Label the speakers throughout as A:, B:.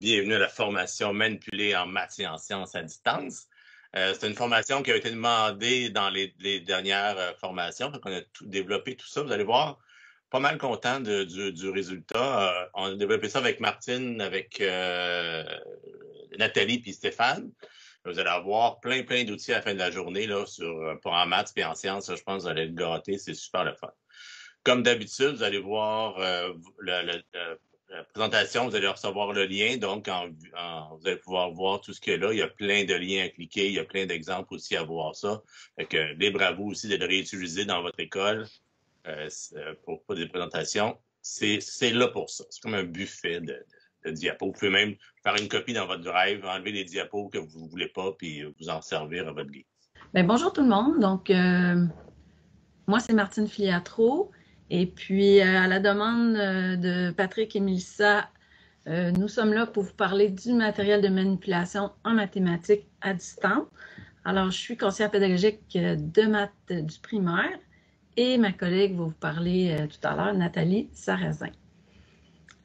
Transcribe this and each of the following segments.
A: Bienvenue à la formation Manipuler en maths et en sciences à distance. C'est une formation qui a été demandée dans les dernières formations. On a développé tout ça. Vous allez voir, pas mal content du résultat. On a développé ça avec Martine, avec Nathalie puis Stéphane. Vous allez avoir plein d'outils à la fin de la journée là, pour en maths et en sciences. Je pense que vous allez être gâtés. C'est super le fun. Comme d'habitude, vous allez voir la présentation, vous allez recevoir le lien, donc vous allez pouvoir voir tout ce qu'il y a là. Il y a plein de liens à cliquer, il y a plein d'exemples aussi à voir ça. Fait que libre à vous aussi de le réutiliser dans votre école pour des présentations. C'est là pour ça. C'est comme un buffet de diapos. Vous pouvez même faire une copie dans votre drive, enlever les diapos que vous ne voulez pas, puis vous en servir à votre guise.
B: Bien, bonjour tout le monde. Donc, moi, c'est Martine Filiatro. Et puis, à la demande de Patrick et Mélissa, nous sommes là pour vous parler du matériel de manipulation en mathématiques à distance. Alors, je suis conseillère pédagogique de maths du primaire et ma collègue va vous parler tout à l'heure, Nathalie Sarrazin.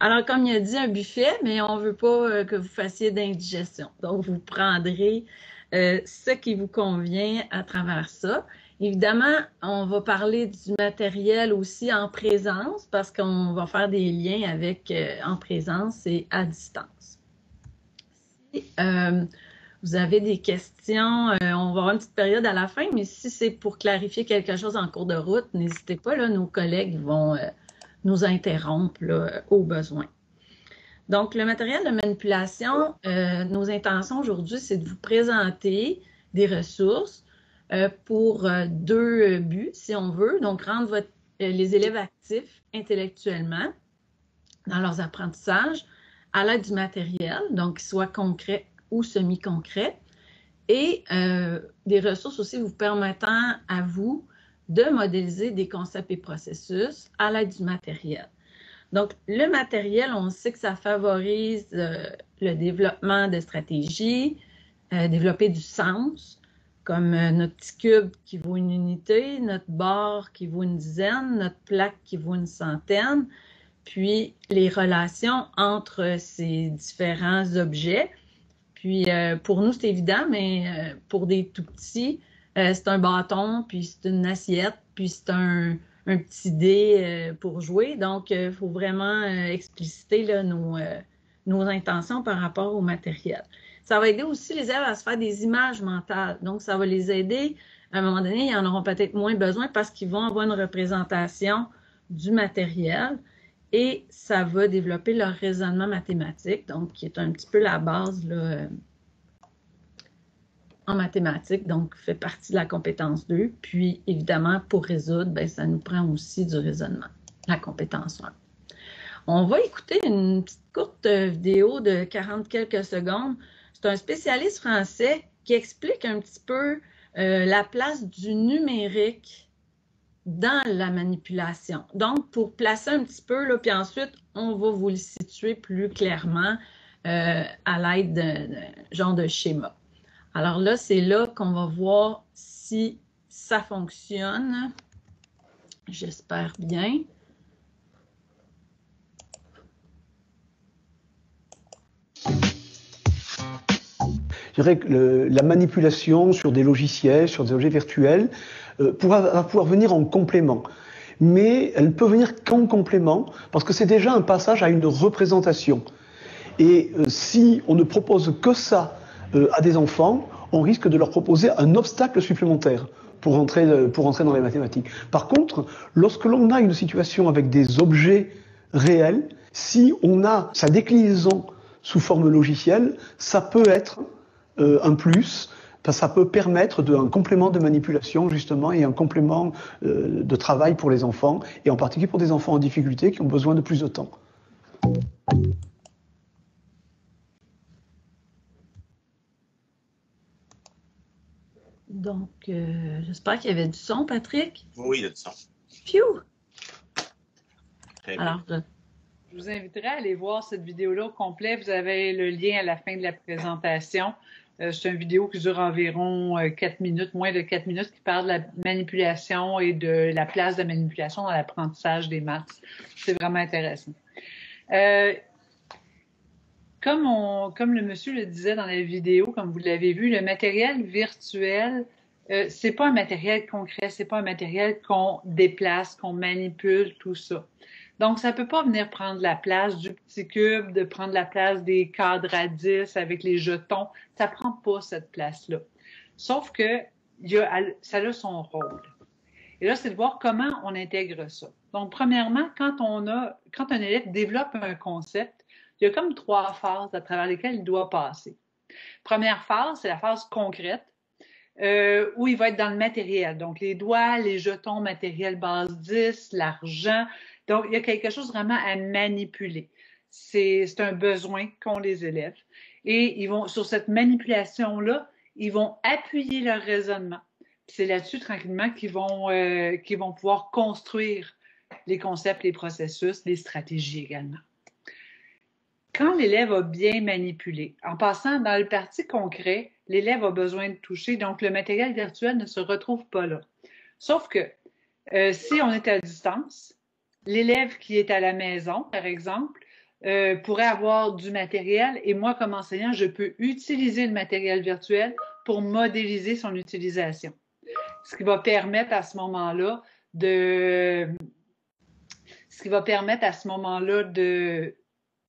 B: Alors, comme il a dit, un buffet, mais on ne veut pas que vous fassiez d'indigestion. Donc, vous prendrez ce qui vous convient à travers ça. Évidemment, on va parler du matériel aussi en présence parce qu'on va faire des liens avec en présence et à distance. Si vous avez des questions, on va avoir une petite période à la fin, mais si c'est pour clarifier quelque chose en cours de route, n'hésitez pas, là, nos collègues vont nous interrompre là, au besoin. Donc, le matériel de manipulation, nos intentions aujourd'hui, c'est de vous présenter des ressources pour deux buts, si on veut. Donc, rendre les élèves actifs intellectuellement dans leurs apprentissages à l'aide du matériel, donc qu'il soit concret ou semi-concret, et des ressources aussi vous permettant à vous de modéliser des concepts et processus à l'aide du matériel. Donc, le matériel, on sait que ça favorise le développement de stratégies, développer du sens, comme notre petit cube qui vaut une unité, notre barre qui vaut une dizaine, notre plaque qui vaut une centaine, puis les relations entre ces différents objets. Puis, pour nous, c'est évident, mais pour des tout petits, c'est un bâton, puis c'est une assiette, puis c'est un petit dé pour jouer. Donc, il faut vraiment expliciter là, nos intentions par rapport au matériel. Ça va aider aussi les élèves à se faire des images mentales. Donc, ça va les aider. À un moment donné, ils en auront peut-être moins besoin parce qu'ils vont avoir une représentation du matériel et ça va développer leur raisonnement mathématique, donc qui est un petit peu la base là, en mathématiques, donc fait partie de la compétence 2. Puis, évidemment, pour résoudre, bien, ça nous prend aussi du raisonnement, la compétence 1. On va écouter une petite courte vidéo de 40 quelques secondes. C'est un spécialiste français qui explique un petit peu la place du numérique dans la manipulation. Donc, pour placer un petit peu, là, puis ensuite, on va vous le situer plus clairement à l'aide d'un genre de schéma. Alors là, c'est là qu'on va voir si ça fonctionne. J'espère bien.
C: Je dirais que la manipulation sur des logiciels, sur des objets virtuels, va pouvoir venir en complément. Mais elle ne peut venir qu'en complément, parce que c'est déjà un passage à une représentation. Et si on ne propose que ça à des enfants, on risque de leur proposer un obstacle supplémentaire pour entrer dans les mathématiques. Par contre, lorsque l'on a une situation avec des objets réels, si on a sa déclinaison sous forme logicielle, ça peut être un plus, ça peut permettre un complément de manipulation justement et un complément de travail pour les enfants, et en particulier pour des enfants en difficulté qui ont besoin de plus de temps.
B: Donc, j'espère qu'il y avait du son, Patrick.
A: Oui, il y a du son.
B: Phew!
A: Très
B: Alors,
A: bien.
D: Je vous inviterai à aller voir cette vidéo-là au complet. Vous avez le lien à la fin de la présentation. C'est une vidéo qui dure environ 4 minutes, moins de 4 minutes, qui parle de la manipulation et de la place de la manipulation dans l'apprentissage des maths. C'est vraiment intéressant. Comme le monsieur le disait dans la vidéo, comme vous l'avez vu, le matériel virtuel, c'est pas un matériel concret, c'est pas un matériel qu'on déplace, qu'on manipule, tout ça. Donc, ça peut pas venir prendre la place du petit cube, de prendre la place des cadres à 10 avec les jetons. Ça prend pas cette place-là. Sauf que ça a son rôle. Et là, c'est de voir comment on intègre ça. Donc, premièrement, quand un élève développe un concept, il y a comme 3 phases à travers lesquelles il doit passer. Première phase, c'est la phase concrète, où il va être dans le matériel. Donc, les doigts, les jetons, matériel base 10, l'argent. Donc, il y a quelque chose vraiment à manipuler. C'est un besoin qu'ont les élèves. Et sur cette manipulation-là, ils vont appuyer leur raisonnement. C'est là-dessus, tranquillement, qu'ils vont pouvoir construire les concepts, les processus, les stratégies également. Quand l'élève a bien manipulé, en passant dans le parti concret, l'élève a besoin de toucher, donc le matériel virtuel ne se retrouve pas là. Sauf que si on est à distance, l'élève qui est à la maison, par exemple, pourrait avoir du matériel et moi, comme enseignant, je peux utiliser le matériel virtuel pour modéliser son utilisation. Ce qui va permettre à ce moment-là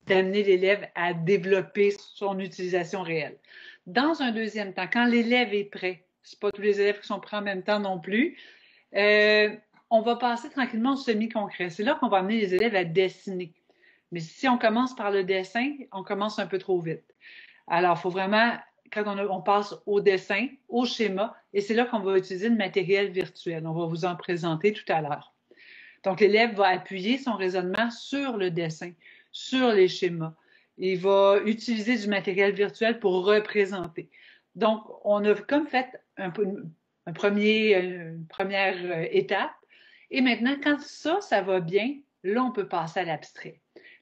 D: d'amener l'élève à développer son utilisation réelle. Dans un deuxième temps, quand l'élève est prêt, c'est pas tous les élèves qui sont prêts en même temps non plus, on va passer tranquillement au semi-concret. C'est là qu'on va amener les élèves à dessiner. Mais si on commence par le dessin, on commence un peu trop vite. Alors, il faut vraiment, quand on passe au dessin, au schéma, et c'est là qu'on va utiliser le matériel virtuel. On va vous en présenter tout à l'heure. Donc, l'élève va appuyer son raisonnement sur le dessin, sur les schémas. Il va utiliser du matériel virtuel pour représenter. Donc, on a comme fait une première étape. Et maintenant, quand ça va bien, là, on peut passer à l'abstrait.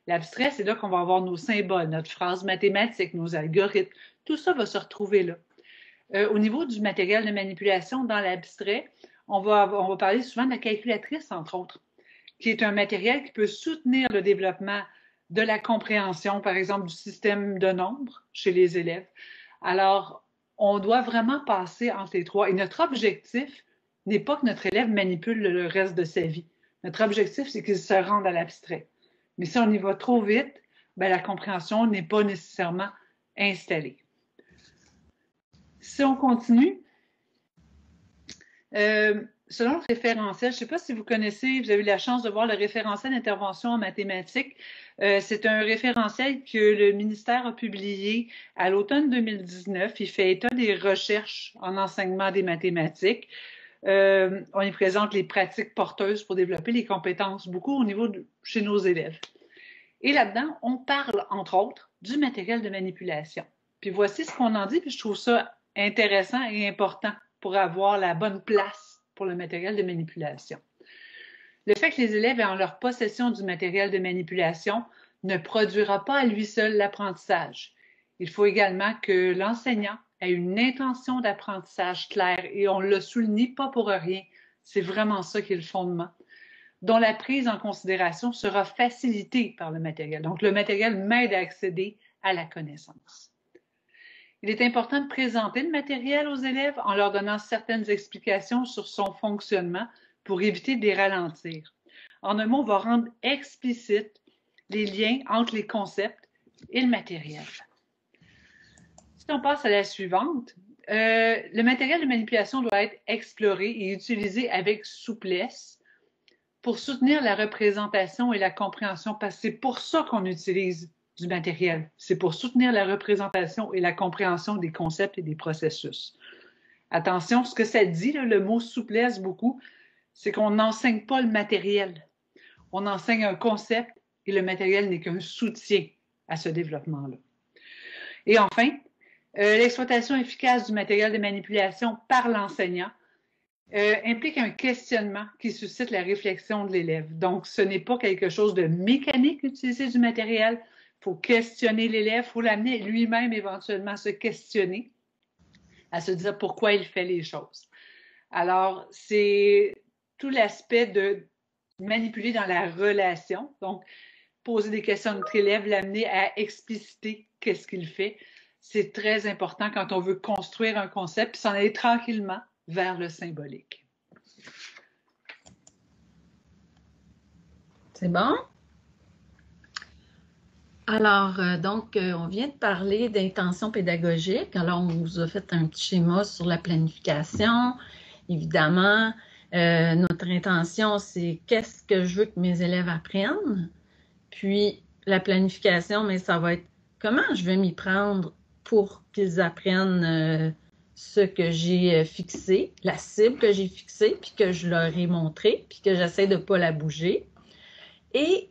D: L'abstrait, c'est là qu'on va avoir nos symboles, notre phrase mathématique, nos algorithmes. Tout ça va se retrouver là. Au niveau du matériel de manipulation dans l'abstrait, on va parler souvent de la calculatrice, entre autres, qui est un matériel qui peut soutenir le développement de la compréhension, par exemple, du système de nombres chez les élèves. Alors, on doit vraiment passer entre les 3. Et notre objectif n'est pas que notre élève manipule le reste de sa vie. Notre objectif, c'est qu'il se rende à l'abstrait. Mais si on y va trop vite, ben, la compréhension n'est pas nécessairement installée. Si on continue, selon le référentiel, je ne sais pas si vous connaissez, vous avez eu la chance de voir le référentiel d'intervention en mathématiques. C'est un référentiel que le ministère a publié à l'automne 2019. Il fait état des recherches en enseignement des mathématiques. On y présente les pratiques porteuses pour développer les compétences beaucoup au niveau chez nos élèves. Et là-dedans, on parle, entre autres, du matériel de manipulation. Puis voici ce qu'on en dit, puis je trouve ça intéressant et important pour avoir la bonne place pour le matériel de manipulation. Le fait que les élèves aient en leur possession du matériel de manipulation ne produira pas à lui seul l'apprentissage. Il faut également que l'enseignant ait une intention d'apprentissage claire, et on ne le souligne pas pour rien. C'est vraiment ça qui est le fondement, dont la prise en considération sera facilitée par le matériel. Donc, le matériel m'aide à accéder à la connaissance. Il est important de présenter le matériel aux élèves en leur donnant certaines explications sur son fonctionnement pour éviter de les ralentir. En un mot, on va rendre explicite les liens entre les concepts et le matériel. Si on passe à la suivante, le matériel de manipulation doit être exploré et utilisé avec souplesse pour soutenir la représentation et la compréhension, parce que c'est pour ça qu'on utilise du matériel. C'est pour soutenir la représentation et la compréhension des concepts et des processus. Attention, ce que ça dit, là, le mot souplesse beaucoup, c'est qu'on n'enseigne pas le matériel. On enseigne un concept et le matériel n'est qu'un soutien à ce développement-là. Et enfin, l'exploitation efficace du matériel de manipulation par l'enseignant implique un questionnement qui suscite la réflexion de l'élève. Donc, ce n'est pas quelque chose de mécanique utiliser du matériel. Il faut questionner l'élève, il faut l'amener lui-même éventuellement à se questionner, à se dire pourquoi il fait les choses. Alors, c'est tout l'aspect de manipuler dans la relation. Donc, poser des questions à notre élève, l'amener à expliciter qu'est-ce qu'il fait. C'est très important quand on veut construire un concept, puis s'en aller tranquillement vers le symbolique.
B: C'est bon? Alors, on vient de parler d'intention pédagogique. Alors, on vous a fait un petit schéma sur la planification. Évidemment, notre intention, c'est qu'est-ce que je veux que mes élèves apprennent. Puis, la planification, mais ça va être comment je vais m'y prendre pour qu'ils apprennent ce que j'ai fixé, la cible que j'ai fixée, puis que je leur ai montré, puis que j'essaie de ne pas la bouger. Et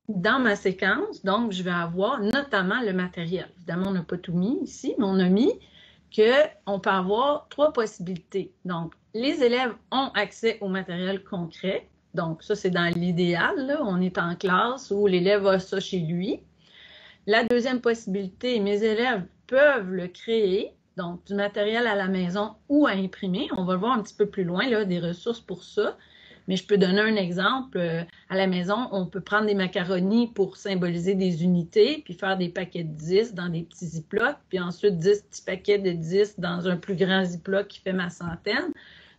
B: dans ma séquence, donc, je vais avoir notamment le matériel. Évidemment, on n'a pas tout mis ici, mais on a mis qu'on peut avoir 3 possibilités. Donc, les élèves ont accès au matériel concret. Donc, ça, c'est dans l'idéal. On est en classe où l'élève a ça chez lui. La deuxième possibilité, mes élèves peuvent le créer, donc du matériel à la maison ou à imprimer. On va le voir un petit peu plus loin, là, des ressources pour ça. Mais je peux donner un exemple. À la maison, on peut prendre des macaronis pour symboliser des unités, puis faire des paquets de 10 dans des petits ziplocs, puis ensuite 10 petits paquets de 10 dans un plus grand ziploc qui fait ma centaine.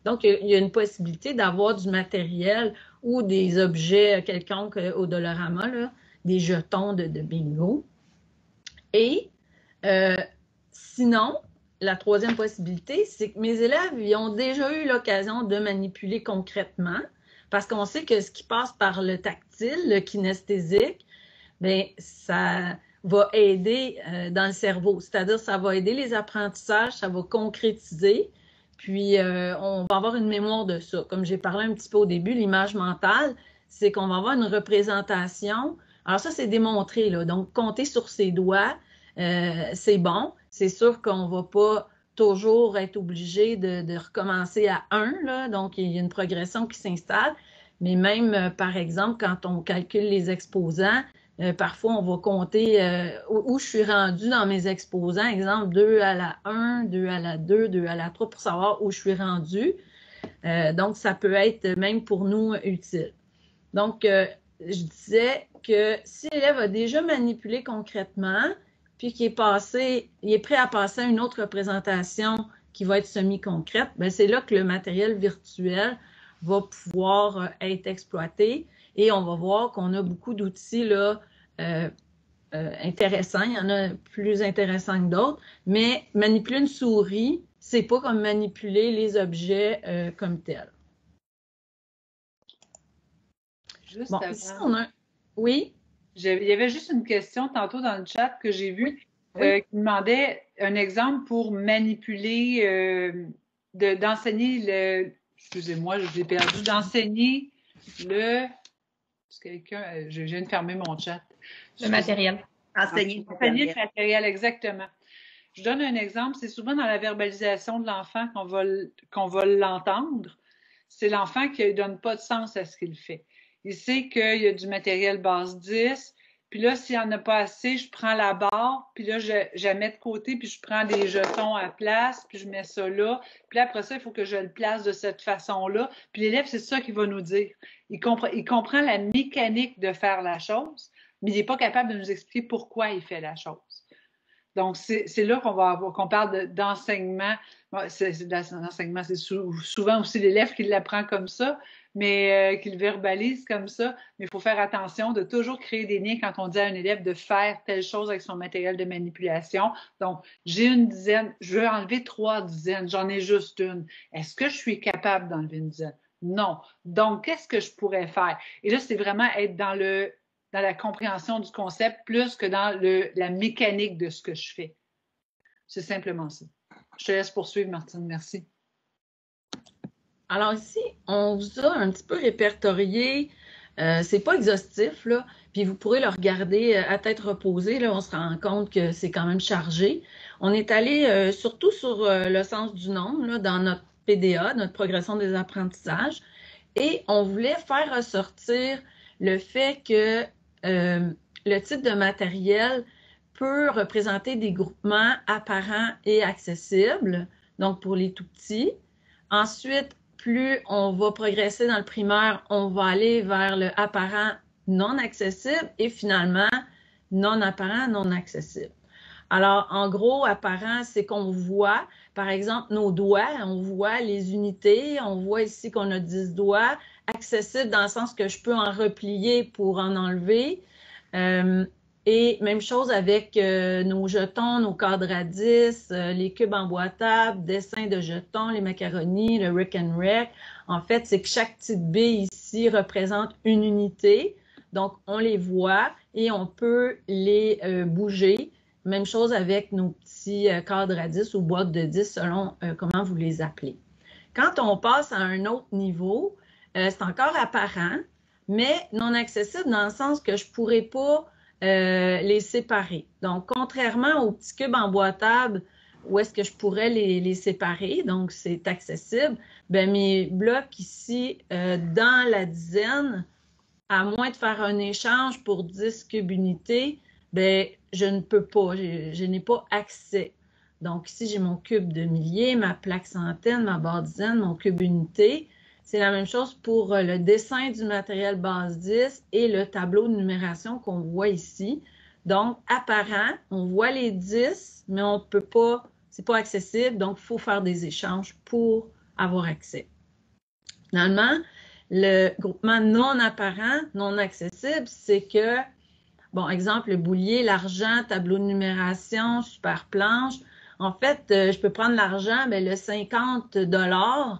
B: Donc, il y a une possibilité d'avoir du matériel ou des objets quelconques au Dollarama, là, des jetons de bingo. Et sinon, la troisième possibilité, c'est que mes élèves ils ont déjà eu l'occasion de manipuler concrètement parce qu'on sait que ce qui passe par le tactile, le kinesthésique, bien, ça va aider dans le cerveau. C'est-à-dire ça va aider les apprentissages, ça va concrétiser, puis on va avoir une mémoire de ça. Comme j'ai parlé un petit peu au début, l'image mentale, c'est qu'on va avoir une représentation. Alors ça, c'est démontré, là. Donc, compter sur ses doigts, c'est bon. C'est sûr qu'on ne va pas toujours être obligé de recommencer à 1, là. Donc, il y a une progression qui s'installe. Mais même, par exemple, quand on calcule les exposants, parfois, on va compter où je suis rendue dans mes exposants. Exemple, 2 à la 1, 2 à la 2, 2 à la 3 pour savoir où je suis rendue. Donc, ça peut être même pour nous utile. Donc, je disais que si l'élève a déjà manipulé concrètement, puis qu'il est prêt à passer à une autre représentation qui va être semi-concrète, bien, c'est là que le matériel virtuel va pouvoir être exploité et on va voir qu'on a beaucoup d'outils là, intéressants. Il y en a plus intéressants que d'autres, mais manipuler une souris, c'est pas comme manipuler les objets comme tels.
D: Juste
B: bon,
D: avant.
B: Ici, on a... Oui?
D: Il y avait juste une question tantôt dans le chat que j'ai vue
B: Oui.
D: qui demandait un exemple pour manipuler, d'enseigner le... Excusez-moi, je l'ai perdu. D'enseigner le... Quelqu'un, je viens de fermer mon chat.
E: Le matériel.
D: Enseigner le matériel, exactement. Je donne un exemple. C'est souvent dans la verbalisation de l'enfant qu'on va l'entendre. C'est l'enfant qui ne donne pas de sens à ce qu'il fait. Il sait qu'il y a du matériel base 10, puis là, s'il n'y en a pas assez, je prends la barre, puis là, je la mets de côté, puis je prends des jetons à place, puis je mets ça là. Puis là, après ça, il faut que je le place de cette façon-là. Puis l'élève, c'est ça qu'il va nous dire. Il comprend la mécanique de faire la chose, mais il n'est pas capable de nous expliquer pourquoi il fait la chose. Donc, c'est là qu'on parle d'enseignement. L'enseignement, c'est souvent aussi l'élève qui l'apprend comme ça, mais qui le verbalise comme ça. Mais il faut faire attention de toujours créer des liens quand on dit à un élève de faire telle chose avec son matériel de manipulation. Donc, j'ai une dizaine, je veux enlever 3 dizaines, j'en ai juste une. Est-ce que je suis capable d'enlever une dizaine? Non. Donc, qu'est-ce que je pourrais faire? Et là, c'est vraiment être dans la compréhension du concept plus que dans la mécanique de ce que je fais. C'est simplement ça. Je te laisse poursuivre, Martine. Merci.
B: Alors ici, on vous a un petit peu répertorié. C'est pas exhaustif, là. Puis vous pourrez le regarder à tête reposée. Là, on se rend compte que c'est quand même chargé. On est allé surtout sur le sens du nombre, là, dans notre PDA, notre progression des apprentissages. Et on voulait faire ressortir le fait que le type de matériel peut représenter des groupements apparents et accessibles, donc pour les tout-petits. Ensuite, plus on va progresser dans le primaire, on va aller vers le apparent non accessible et finalement non apparent, non accessible. Alors, en gros, apparent, c'est qu'on voit, par exemple, nos doigts, on voit les unités, on voit ici qu'on a 10 doigts, accessible dans le sens que je peux en replier pour en enlever. Et même chose avec nos jetons, nos cadres à 10, les cubes emboîtables, dessins de jetons, les macaronis, le Rick and Wreck. En fait, c'est que chaque petite bille ici représente une unité. Donc, on les voit et on peut les bouger. Même chose avec nos petits cadres à 10 ou boîtes de 10 selon comment vous les appelez. Quand on passe à un autre niveau, c'est encore apparent, mais non accessible dans le sens que je ne pourrais pas les séparer. Donc, contrairement aux petits cubes emboîtables où est-ce que je pourrais les séparer, donc c'est accessible, bien, mes blocs ici dans la dizaine, à moins de faire un échange pour 10 cubes unités, bien, je ne peux pas, je n'ai pas accès. Donc ici, j'ai mon cube de millier, ma plaque centaine, ma barre dizaine, mon cube unité. C'est la même chose pour le dessin du matériel base 10 et le tableau de numération qu'on voit ici. Donc, apparent, on voit les 10, mais on ne peut pas, c'est pas accessible, donc il faut faire des échanges pour avoir accès. Finalement, le groupement non apparent, non accessible, c'est que, bon, exemple, le boulier, l'argent, tableau de numération, super planche. En fait, je peux prendre l'argent, mais le 50 $,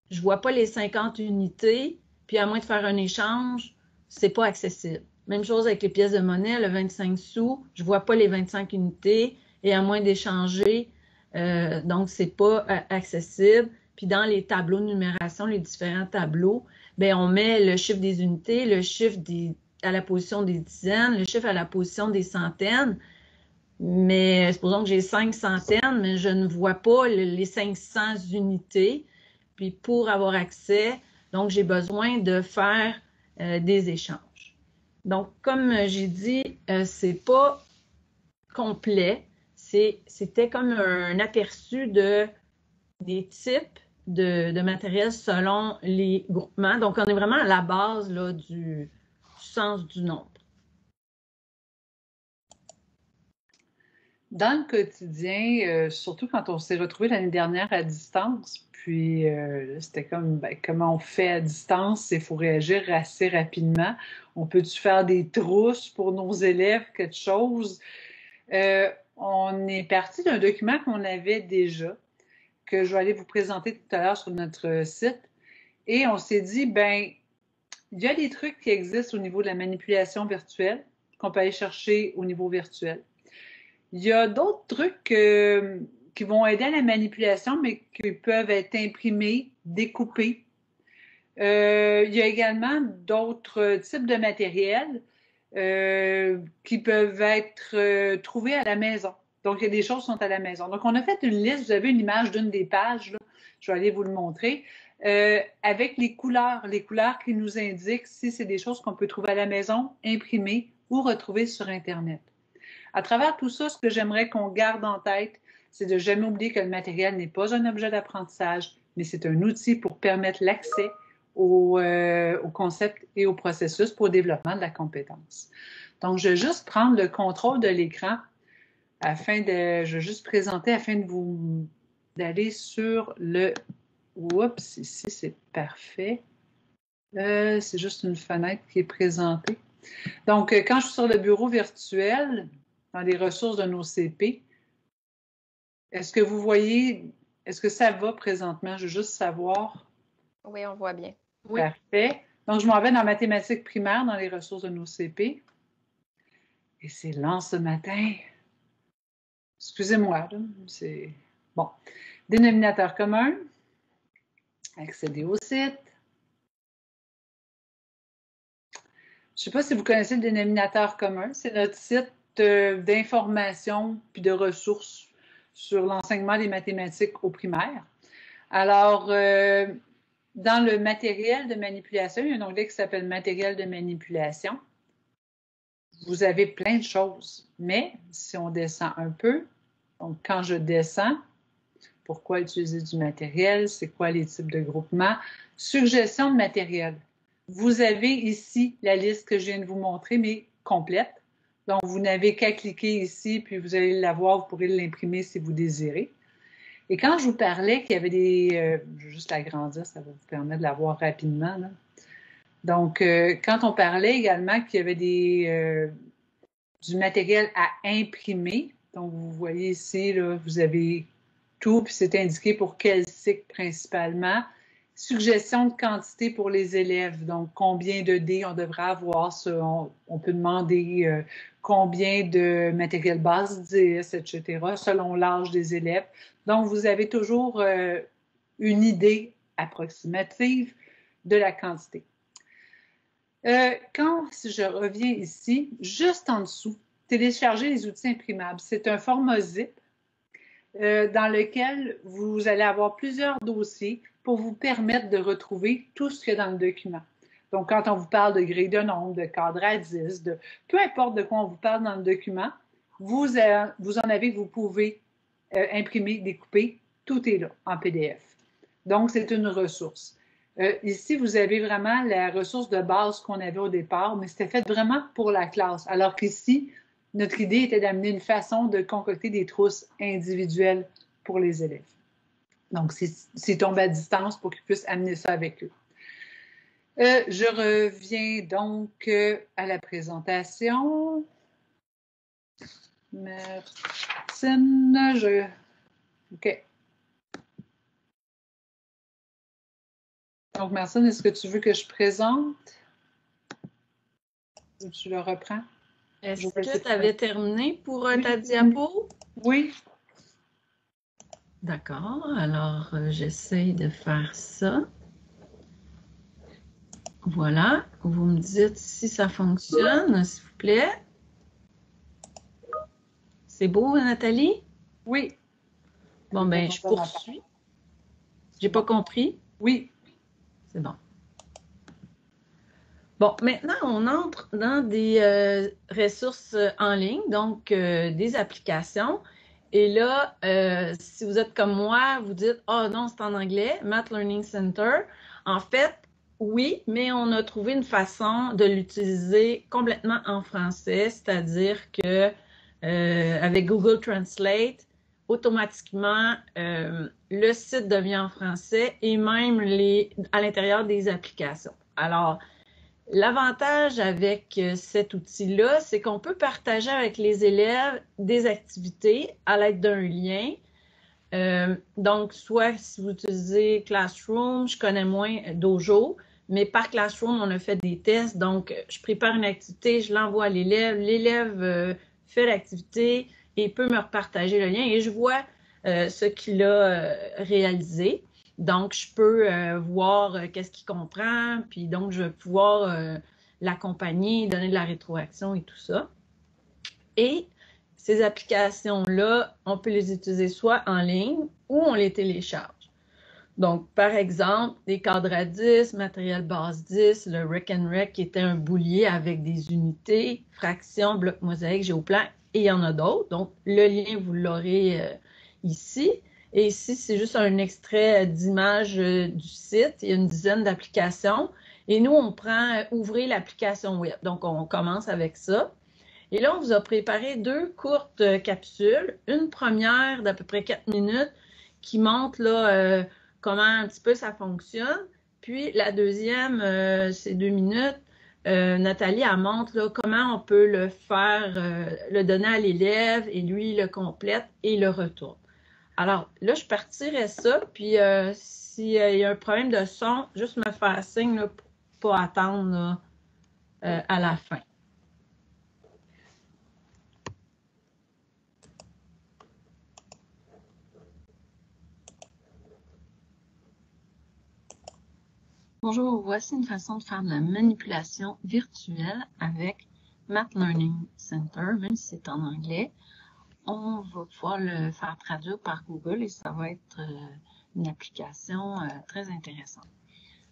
B: je ne vois pas les 50 unités, puis à moins de faire un échange, c'est pas accessible. Même chose avec les pièces de monnaie, le 25 sous, je ne vois pas les 25 unités, et à moins d'échanger, donc c'est pas accessible. Puis dans les tableaux de numération, les différents tableaux, bien, on met le chiffre des unités, le chiffre à la position des dizaines, le chiffre à la position des centaines. Mais supposons que j'ai 5 centaines, mais je ne vois pas les 500 unités. Puis pour avoir accès, donc j'ai besoin de faire des échanges. Donc, comme j'ai dit, c'est pas complet. C'était comme un aperçu des types de matériel selon les groupements. Donc, on est vraiment à la base là, du sens du nombre.
D: Dans le quotidien, surtout quand on s'est retrouvés l'année dernière à distance, puis c'était comme, ben, comment on fait à distance, il faut réagir assez rapidement. On peut-tu faire des trousses pour nos élèves, quelque chose? On est parti d'un document qu'on avait déjà, que je vais aller vous présenter tout à l'heure sur notre site. Et on s'est dit, ben, il y a des trucs qui existent au niveau de la manipulation virtuelle, qu'on peut aller chercher au niveau virtuel. Il y a d'autres trucs qui vont aider à la manipulation, mais qui peuvent être imprimés, découpés. Il y a également d'autres types de matériel qui peuvent être trouvés à la maison. Donc, il y a des choses qui sont à la maison. Donc, on a fait une liste. Vous avez une image d'une des pages, là. Je vais aller vous le montrer, avec les couleurs qui nous indiquent si c'est des choses qu'on peut trouver à la maison, imprimées ou retrouver sur Internet. À travers tout ça, ce que j'aimerais qu'on garde en tête, c'est de jamais oublier que le matériel n'est pas un objet d'apprentissage, mais c'est un outil pour permettre l'accès au concept et au processus pour le développement de la compétence. Donc, je vais juste prendre le contrôle de l'écran je vais juste présenter afin de vous d'aller sur le... Oups, ici, c'est parfait. C'est juste une fenêtre qui est présentée. Donc, quand je suis sur le bureau virtuel, dans les ressources de nos CP, est-ce que vous voyez, est-ce que ça va présentement? Je veux juste savoir.
E: Oui, on voit bien.
B: Oui.
D: Parfait. Donc, je m'en vais dans mathématiques primaires, dans les ressources de nos CP. Et c'est lent ce matin. Excusez-moi, c'est... Bon. Dénominateur commun. Accéder au site. Je ne sais pas si vous connaissez le dénominateur commun. C'est notre site d'information puis de ressources sur l'enseignement des mathématiques au primaire. Alors, dans le matériel de manipulation, il y a un onglet qui s'appelle matériel de manipulation. Vous avez plein de choses, mais si on descend un peu, donc quand je descends, pourquoi utiliser du matériel, c'est quoi les types de groupements, suggestion de matériel. Vous avez ici la liste que je viens de vous montrer, mais complète. Donc, vous n'avez qu'à cliquer ici, puis vous allez l'avoir, vous pourrez l'imprimer si vous désirez. Et quand je vous parlais qu'il y avait des... je vais juste l'agrandir, ça va vous permettre de la voir rapidement, là. Donc, quand on parlait également qu'il y avait du matériel à imprimer, donc vous voyez ici, là, vous avez tout, puis c'est indiqué pour quel cycle principalement. Suggestion de quantité pour les élèves, donc combien de dés on devrait avoir. On peut demander combien de matériel base 10, etc., selon l'âge des élèves. Donc, vous avez toujours une idée approximative de la quantité. Si je reviens ici, juste en dessous, télécharger les outils imprimables. C'est un format zip dans lequel vous allez avoir plusieurs dossiers pour vous permettre de retrouver tout ce qu'il y a dans le document. Donc, quand on vous parle de grille de nombre, de cadre à 10, peu importe de quoi on vous parle dans le document, vous en avez, vous pouvez imprimer, découper, tout est là en PDF. Donc, c'est une ressource. Ici, vous avez vraiment la ressource de base qu'on avait au départ, mais c'était fait vraiment pour la classe. Alors qu'ici, notre idée était d'amener une façon de concocter des trousses individuelles pour les élèves. Donc, c'est tombé à distance pour qu'ils puissent amener ça avec eux. Je reviens donc à la présentation. Martine, OK. Donc, Martine, est-ce que tu veux que je présente? Ou tu le reprends?
B: Est-ce que tu avais terminé pour ta diapo?
D: Oui.
B: D'accord. Alors, j'essaie de faire ça. Voilà. Vous me dites si ça fonctionne, s'il vous plaît. C'est beau, Nathalie?
D: Oui.
B: Bon, ben, je poursuis. J'ai pas compris?
D: Oui.
B: C'est bon. Bon, maintenant, on entre dans des ressources en ligne, donc des applications. Et là, si vous êtes comme moi, vous dites « Ah non, c'est en anglais, Math Learning Center ». En fait, oui, mais on a trouvé une façon de l'utiliser complètement en français, c'est-à-dire que avec Google Translate, automatiquement, le site devient en français et même à l'intérieur des applications. Alors, l'avantage avec cet outil-là, c'est qu'on peut partager avec les élèves des activités à l'aide d'un lien. Donc, soit si vous utilisez Classroom, je connais moins Dojo, mais par Classroom, on a fait des tests. Donc, je prépare une activité, je l'envoie à l'élève, l'élève fait l'activité et peut me repartager le lien et je vois ce qu'il a réalisé. Donc, je peux voir qu'est-ce qu'il comprend, puis donc je vais pouvoir l'accompagner, donner de la rétroaction et tout ça. Et ces applications-là, on peut les utiliser soit en ligne ou on les télécharge. Donc, par exemple, des cadres à 10, matériel base 10, le Rec and Rec qui était un boulier avec des unités, fractions, blocs mosaïques, géoplan, et il y en a d'autres. Donc, le lien, vous l'aurez ici. Et ici, c'est juste un extrait d'image du site. Il y a une dizaine d'applications. Et nous, on prend ouvrir l'application web. Donc, on commence avec ça. Et là, on vous a préparé deux courtes capsules. Une première d'à peu près 4 minutes qui montre là, comment un petit peu ça fonctionne. Puis la deuxième, c'est 2 minutes. Nathalie, elle montre là, comment on peut le faire, le donner à l'élève et lui le complète et le retourne. Alors là, je partirai ça. Puis s'il y a un problème de son, juste me faire signe là, pour pas attendre là, à la fin. Bonjour, voici une façon de faire de la manipulation virtuelle avec Math Learning Center, même si c'est en anglais. On va pouvoir le faire traduire par Google et ça va être une application très intéressante.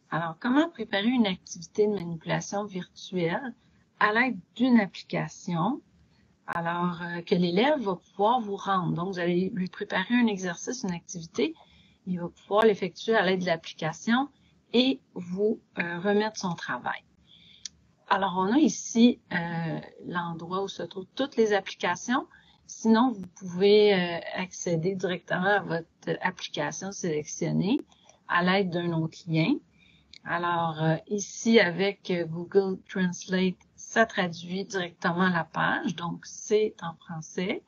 B: Alors, comment préparer une activité de manipulation virtuelle à l'aide d'une application? Alors, que l'élève va pouvoir vous rendre. Donc, vous allez lui préparer un exercice, une activité. Il va pouvoir l'effectuer à l'aide de l'application et vous remettre son travail. Alors, on a ici l'endroit où se trouvent toutes les applications. Sinon, vous pouvez accéder directement à votre application sélectionnée à l'aide d'un autre lien. Alors, ici, avec Google Translate, ça traduit directement la page, donc c'est en français.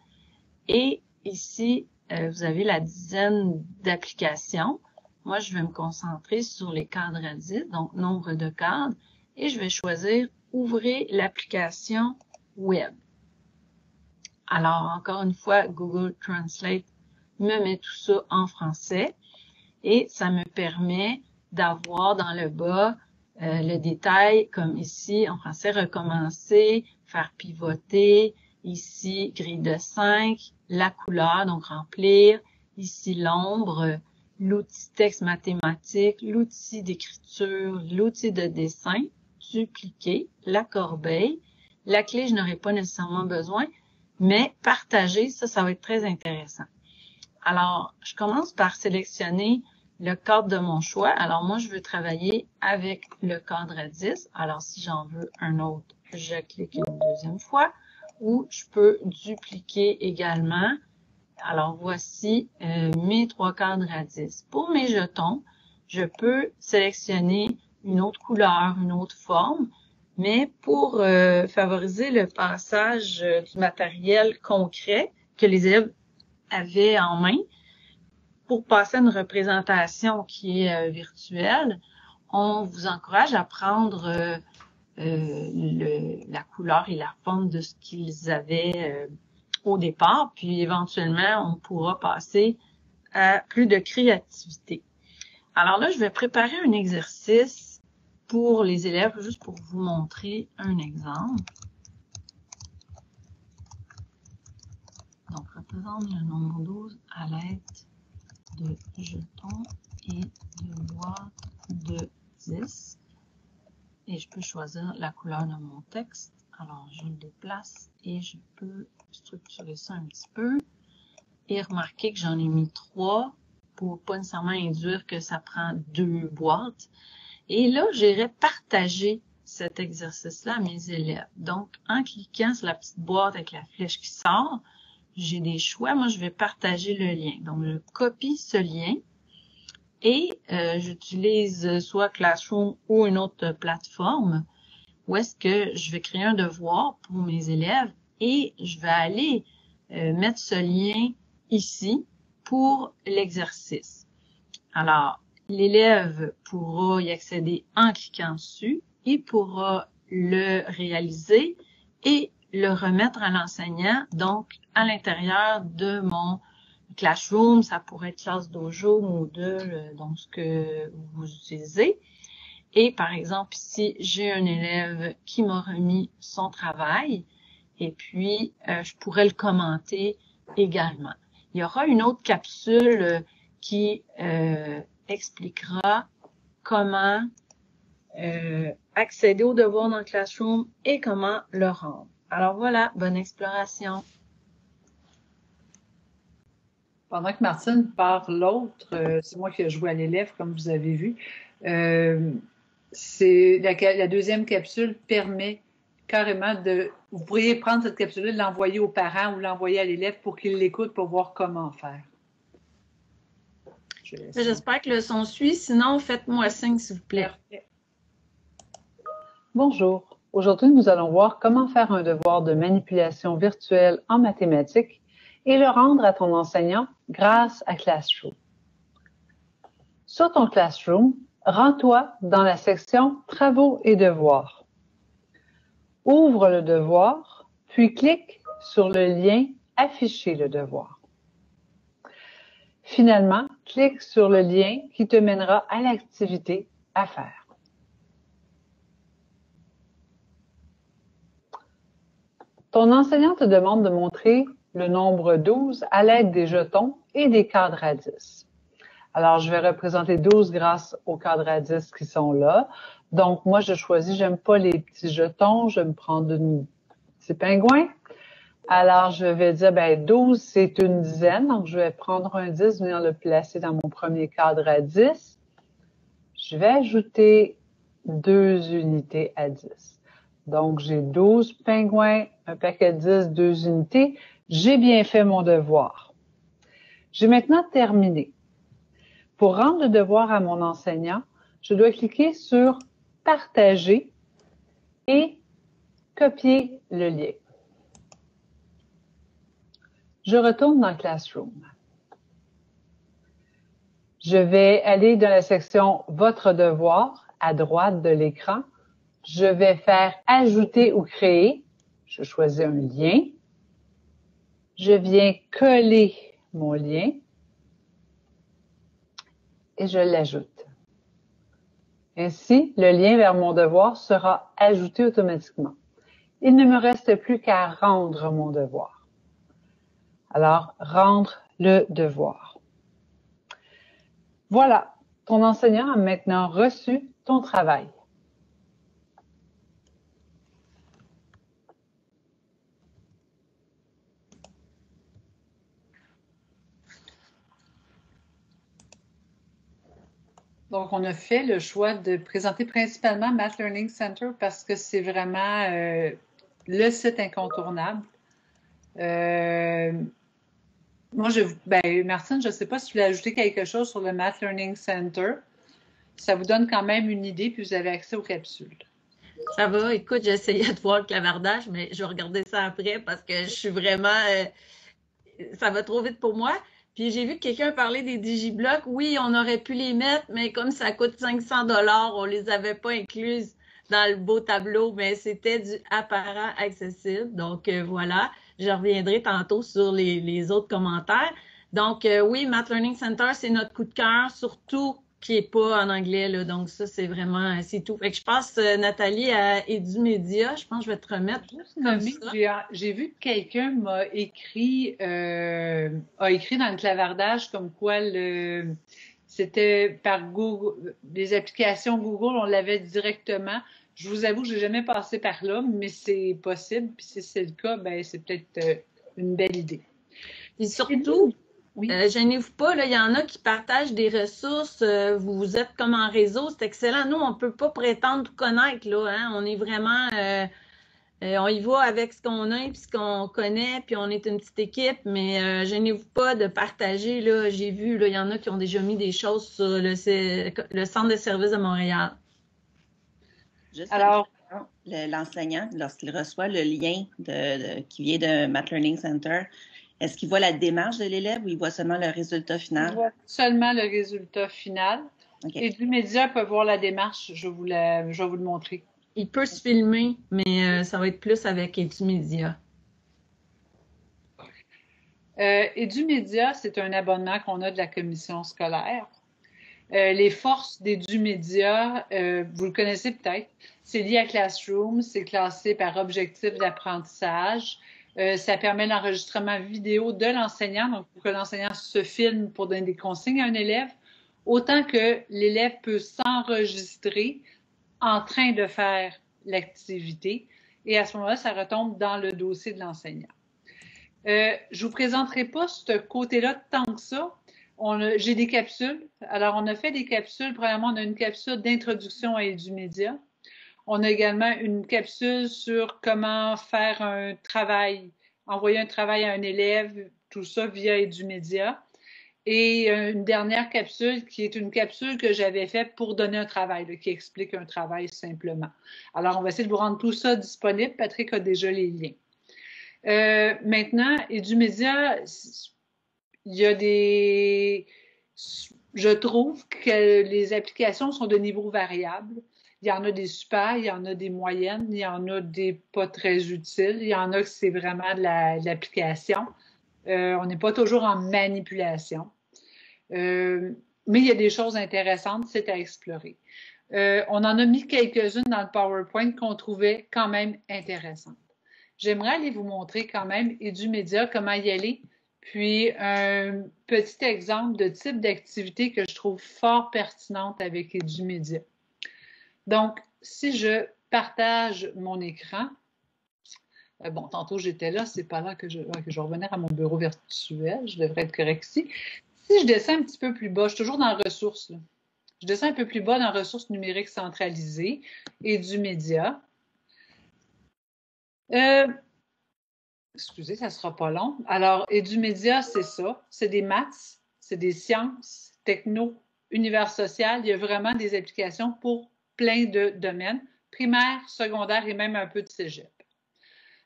B: Et ici, vous avez la dizaine d'applications. Moi, je vais me concentrer sur les cadres à 10, donc nombre de cadres, et je vais choisir « Ouvrez l'application web ». Alors, encore une fois, Google Translate me met tout ça en français et ça me permet d'avoir dans le bas le détail, comme ici, en français, recommencer, faire pivoter, ici, grille de 5, la couleur, donc remplir, ici, l'ombre, l'outil texte mathématique, l'outil d'écriture, l'outil de dessin, dupliquer, la corbeille. La clé, je n'aurai pas nécessairement besoin, mais partager, ça va être très intéressant. Alors, je commence par sélectionner le cadre de mon choix. Alors, moi, je veux travailler avec le cadre à 10. Alors, si j'en veux un autre, je clique une deuxième fois. Ou je peux dupliquer également. Alors, voici mes 3 cadres à 10. Pour mes jetons, je peux sélectionner une autre couleur, une autre forme. Mais pour favoriser le passage du matériel concret que les élèves avaient en main, pour passer à une représentation qui est virtuelle, on vous encourage à prendre la couleur et la forme de ce qu'ils avaient au départ, puis éventuellement, on pourra passer à plus de créativité. Alors là, je vais préparer un exercice pour les élèves, juste pour vous montrer un exemple. Donc, représente le nombre 12 à l'aide de jetons et de boîtes de 10. Et je peux choisir la couleur de mon texte. Alors, je le déplace et je peux structurer ça un petit peu. Et remarquez que j'en ai mis 3 pour pas nécessairement induire que ça prend 2 boîtes. Et là, j'irai partager cet exercice-là à mes élèves. Donc, en cliquant sur la petite boîte avec la flèche qui sort, j'ai des choix. Moi, je vais partager le lien. Donc, je copie ce lien et j'utilise soit Classroom ou une autre plateforme où est-ce que je vais créer un devoir pour mes élèves et je vais aller mettre ce lien ici pour l'exercice. Alors, l'élève pourra y accéder en cliquant dessus, il pourra le réaliser et le remettre à l'enseignant, donc à l'intérieur de mon Classroom, ça pourrait être Classe Dojo, Moodle, donc ce que vous utilisez. Et par exemple, ici, j'ai un élève qui m'a remis son travail et puis je pourrais le commenter également. Il y aura une autre capsule qui expliquera comment accéder aux devoirs dans Classroom et comment le rendre. Alors voilà, bonne exploration.
D: Pendant que Martine parle l'autre, c'est moi qui ai joué à l'élève, comme vous avez vu. La deuxième capsule permet carrément vous pourriez prendre cette capsule-là, l'envoyer aux parents ou l'envoyer à l'élève pour qu'il l'écoute pour voir comment faire.
B: J'espère que le son suit, sinon faites-moi signe s'il vous plaît.
D: Parfait. Bonjour. Aujourd'hui, nous allons voir comment faire un devoir de manipulation virtuelle en mathématiques et le rendre à ton enseignant grâce à Classroom. Sur ton Classroom, rends-toi dans la section « Travaux et devoirs ». Ouvre le devoir, puis clique sur le lien « Afficher le devoir ». Finalement, clique sur le lien qui te mènera à l'activité à faire. Ton enseignant te demande de montrer le nombre 12 à l'aide des jetons et des cadres à 10. Alors, je vais représenter 12 grâce aux cadres à 10 qui sont là. Donc, moi, je choisis, j'aime pas les petits jetons, je vais me prendre un petit pingouin. Alors, je vais dire, 12, c'est une dizaine. Donc, je vais prendre un 10, venir le placer dans mon premier cadre à 10. Je vais ajouter 2 unités à 10. Donc, j'ai 12 pingouins, un paquet de 10, 2 unités. J'ai bien fait mon devoir. J'ai maintenant terminé. Pour rendre le devoir à mon enseignant, je dois cliquer sur « Partager » et copier le lien. Je retourne dans Classroom. Je vais aller dans la section « Votre devoir » à droite de l'écran. Je vais faire « Ajouter ou créer ». Je choisis un lien. Je viens coller mon lien et je l'ajoute. Ainsi, le lien vers mon devoir sera ajouté automatiquement. Il ne me reste plus qu'à rendre mon devoir. Alors, rendre le devoir. Voilà, ton enseignant a maintenant reçu ton travail. Donc, on a fait le choix de présenter principalement Math Learning Center parce que c'est vraiment le site incontournable. Moi, Martine, je ne sais pas si tu voulais ajouter quelque chose sur le Math Learning Center. Ça vous donne quand même une idée, puis vous avez accès aux capsules.
B: Ça va, écoute, j'essayais de voir le clavardage, mais je vais regarder ça après parce que je suis vraiment... ça va trop vite pour moi. Puis j'ai vu que quelqu'un parlait des digiblocs. Oui, on aurait pu les mettre, mais comme ça coûte 500 $, on les avait pas incluses dans le beau tableau, mais c'était du apparent accessible. Donc voilà, je reviendrai tantôt sur les autres commentaires. Donc oui, Math Learning Center, c'est notre coup de cœur, surtout qui n'est pas en anglais. Là. Donc ça, c'est vraiment, c'est tout. Fait que je passe, Nathalie, à Edumédia. Je pense que je vais te remettre juste comme ça.
D: J'ai vu que quelqu'un m'a écrit, a écrit dans le clavardage comme quoi c'était par Google, les applications Google, on l'avait directement. Je vous avoue que je n'ai jamais passé par là, mais c'est possible. Puis si c'est le cas, ben c'est peut-être une belle idée.
B: Et surtout, oui. Gênez-vous pas, il y en a qui partagent des ressources. Vous êtes comme en réseau, c'est excellent. Nous, on ne peut pas prétendre tout connaître, là. Hein? On est vraiment... on y va avec ce qu'on a et ce qu'on connaît, puis on est une petite équipe, mais gênez-vous pas de partager. Là, j'ai vu, il y en a qui ont déjà mis des choses sur le Centre de services de Montréal.
E: Juste alors, l'enseignant, lorsqu'il reçoit le lien qui vient de Math Learning Center, est-ce qu'il voit la démarche de l'élève ou il voit seulement le résultat final?
D: Il voit seulement le résultat final. Okay. Edumédia peut voir la démarche. Je vais vous le montrer.
B: Il peut se filmer, mais ça va être plus avec Edumédia.
D: Edumédia, c'est un abonnement qu'on a de la commission scolaire. Les forces d'Edumédia, vous le connaissez peut-être, c'est lié à Classroom, c'est classé par objectif d'apprentissage. Ça permet l'enregistrement vidéo de l'enseignant, donc pour que l'enseignant se filme pour donner des consignes à un élève, autant que l'élève peut s'enregistrer en train de faire l'activité, et à ce moment-là, ça retombe dans le dossier de l'enseignant. Je ne vous présenterai pas ce côté-là tant que ça. J'ai des capsules. Alors, on a fait des capsules. Premièrement, on a une capsule d'introduction à Edumédia. On a également une capsule sur comment faire un travail, envoyer un travail à un élève, tout ça via Edumédia. Et une dernière capsule qui est une capsule que j'avais faite pour donner un travail, là, qui explique un travail simplement. Alors, on va essayer de vous rendre tout ça disponible. Patrick a déjà les liens. Maintenant, Edumédia, il y a des... Je trouve que les applications sont de niveau variable. Il y en a des super, il y en a des moyennes, il y en a des pas très utiles, il y en a que c'est vraiment de l'application. On n'est pas toujours en manipulation. Mais il y a des choses intéressantes, c'est à explorer. On en a mis quelques-unes dans le PowerPoint qu'on trouvait quand même intéressantes. J'aimerais aller vous montrer quand même Edumédia, comment y aller, puis un petit exemple de type d'activité que je trouve fort pertinente avec Edumédia. Donc, si je partage mon écran, bon, tantôt j'étais là, c'est pas là que je vais revenir à mon bureau virtuel, je devrais être correct ici. Si je descends un petit peu plus bas, je suis toujours dans ressources, là. Je descends un peu plus bas dans ressources numériques centralisées, Edumédia. Excusez, ça ne sera pas long. Alors, Edumédia, c'est ça. C'est des maths, c'est des sciences, techno, univers social. Il y a vraiment des applications pour plein de domaines, primaire, secondaire et même un peu de cégep.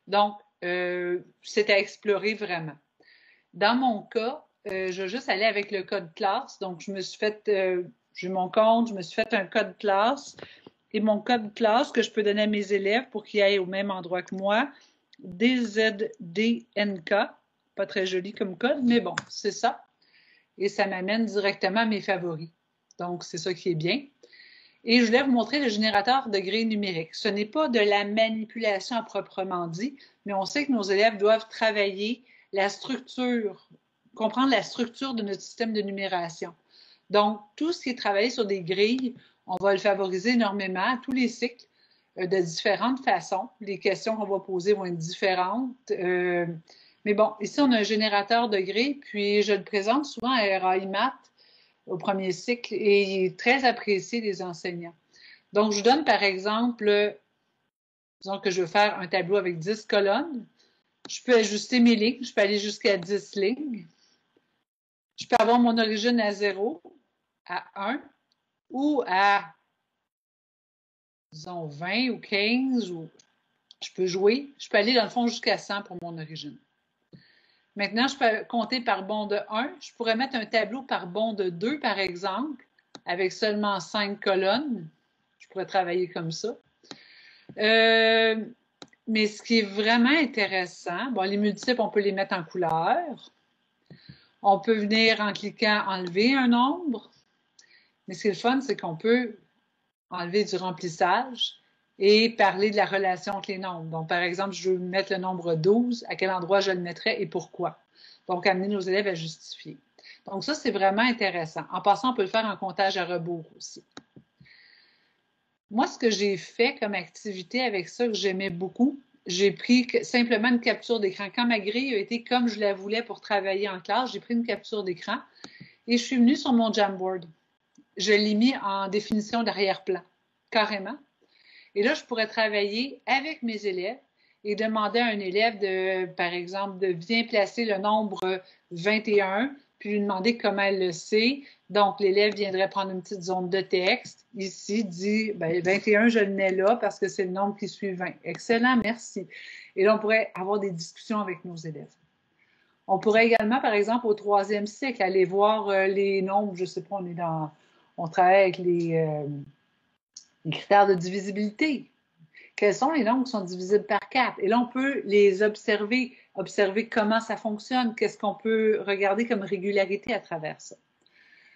D: Donc, c'est à explorer vraiment. Dans mon cas, je vais juste aller avec le code classe. Donc, je me suis fait, j'ai mon compte, je me suis fait un code classe. Et mon code classe que je peux donner à mes élèves pour qu'ils aillent au même endroit que moi, DZDNK. Pas très joli comme code, mais bon, c'est ça. Et ça m'amène directement à mes favoris. Donc, c'est ça qui est bien. Et je voulais vous montrer le générateur de grille numérique. Ce n'est pas de la manipulation à proprement dit, mais on sait que nos élèves doivent travailler la structure, comprendre la structure de notre système de numération. Donc, tout ce qui est travaillé sur des grilles, on va le favoriser énormément à tous les cycles de différentes façons. Les questions qu'on va poser vont être différentes. Mais bon, ici, on a un générateur de grilles, puis je le présente souvent à RAI Math au premier cycle et il est très apprécié des enseignants. Donc, je vous donne par exemple, disons que je veux faire un tableau avec 10 colonnes. Je peux ajuster mes lignes, je peux aller jusqu'à 10 lignes. Je peux avoir mon origine à 0, à 1 ou à, disons, 20 ou 15. Ou je peux jouer. Je peux aller dans le fond jusqu'à 100 pour mon origine. Maintenant, je peux compter par bond de 1. Je pourrais mettre un tableau par bond de 2, par exemple, avec seulement 5 colonnes. Je pourrais travailler comme ça. Mais ce qui est vraiment intéressant, bon, les multiples, on peut les mettre en couleur. On peut venir, en cliquant, enlever un nombre. Mais ce qui est le fun, c'est qu'on peut enlever du remplissage et parler de la relation entre les nombres. Donc, par exemple, je veux mettre le nombre 12, à quel endroit je le mettrais et pourquoi. Donc, amener nos élèves à justifier. Donc, ça, c'est vraiment intéressant. En passant, on peut le faire en comptage à rebours aussi. Moi, ce que j'ai fait comme activité avec ça, que j'aimais beaucoup, j'ai pris simplement une capture d'écran. Quand ma grille a été comme je la voulais pour travailler en classe, j'ai pris une capture d'écran et je suis venue sur mon Jamboard. Je l'ai mis en définition d'arrière-plan, carrément. Et là, je pourrais travailler avec mes élèves et demander à un élève, par exemple, de bien placer le nombre 21, puis lui demander comment elle le sait. Donc, l'élève viendrait prendre une petite zone de texte. Ici, dit, ben, 21, je le mets là parce que c'est le nombre qui suit 20. Excellent, merci. Et là, on pourrait avoir des discussions avec nos élèves. On pourrait également, par exemple, au 3e cycle, aller voir les nombres, je ne sais pas, on travaille avec les critères de divisibilité. Quels sont les nombres qui sont divisibles par 4? Et là, on peut les observer comment ça fonctionne, qu'est-ce qu'on peut regarder comme régularité à travers ça.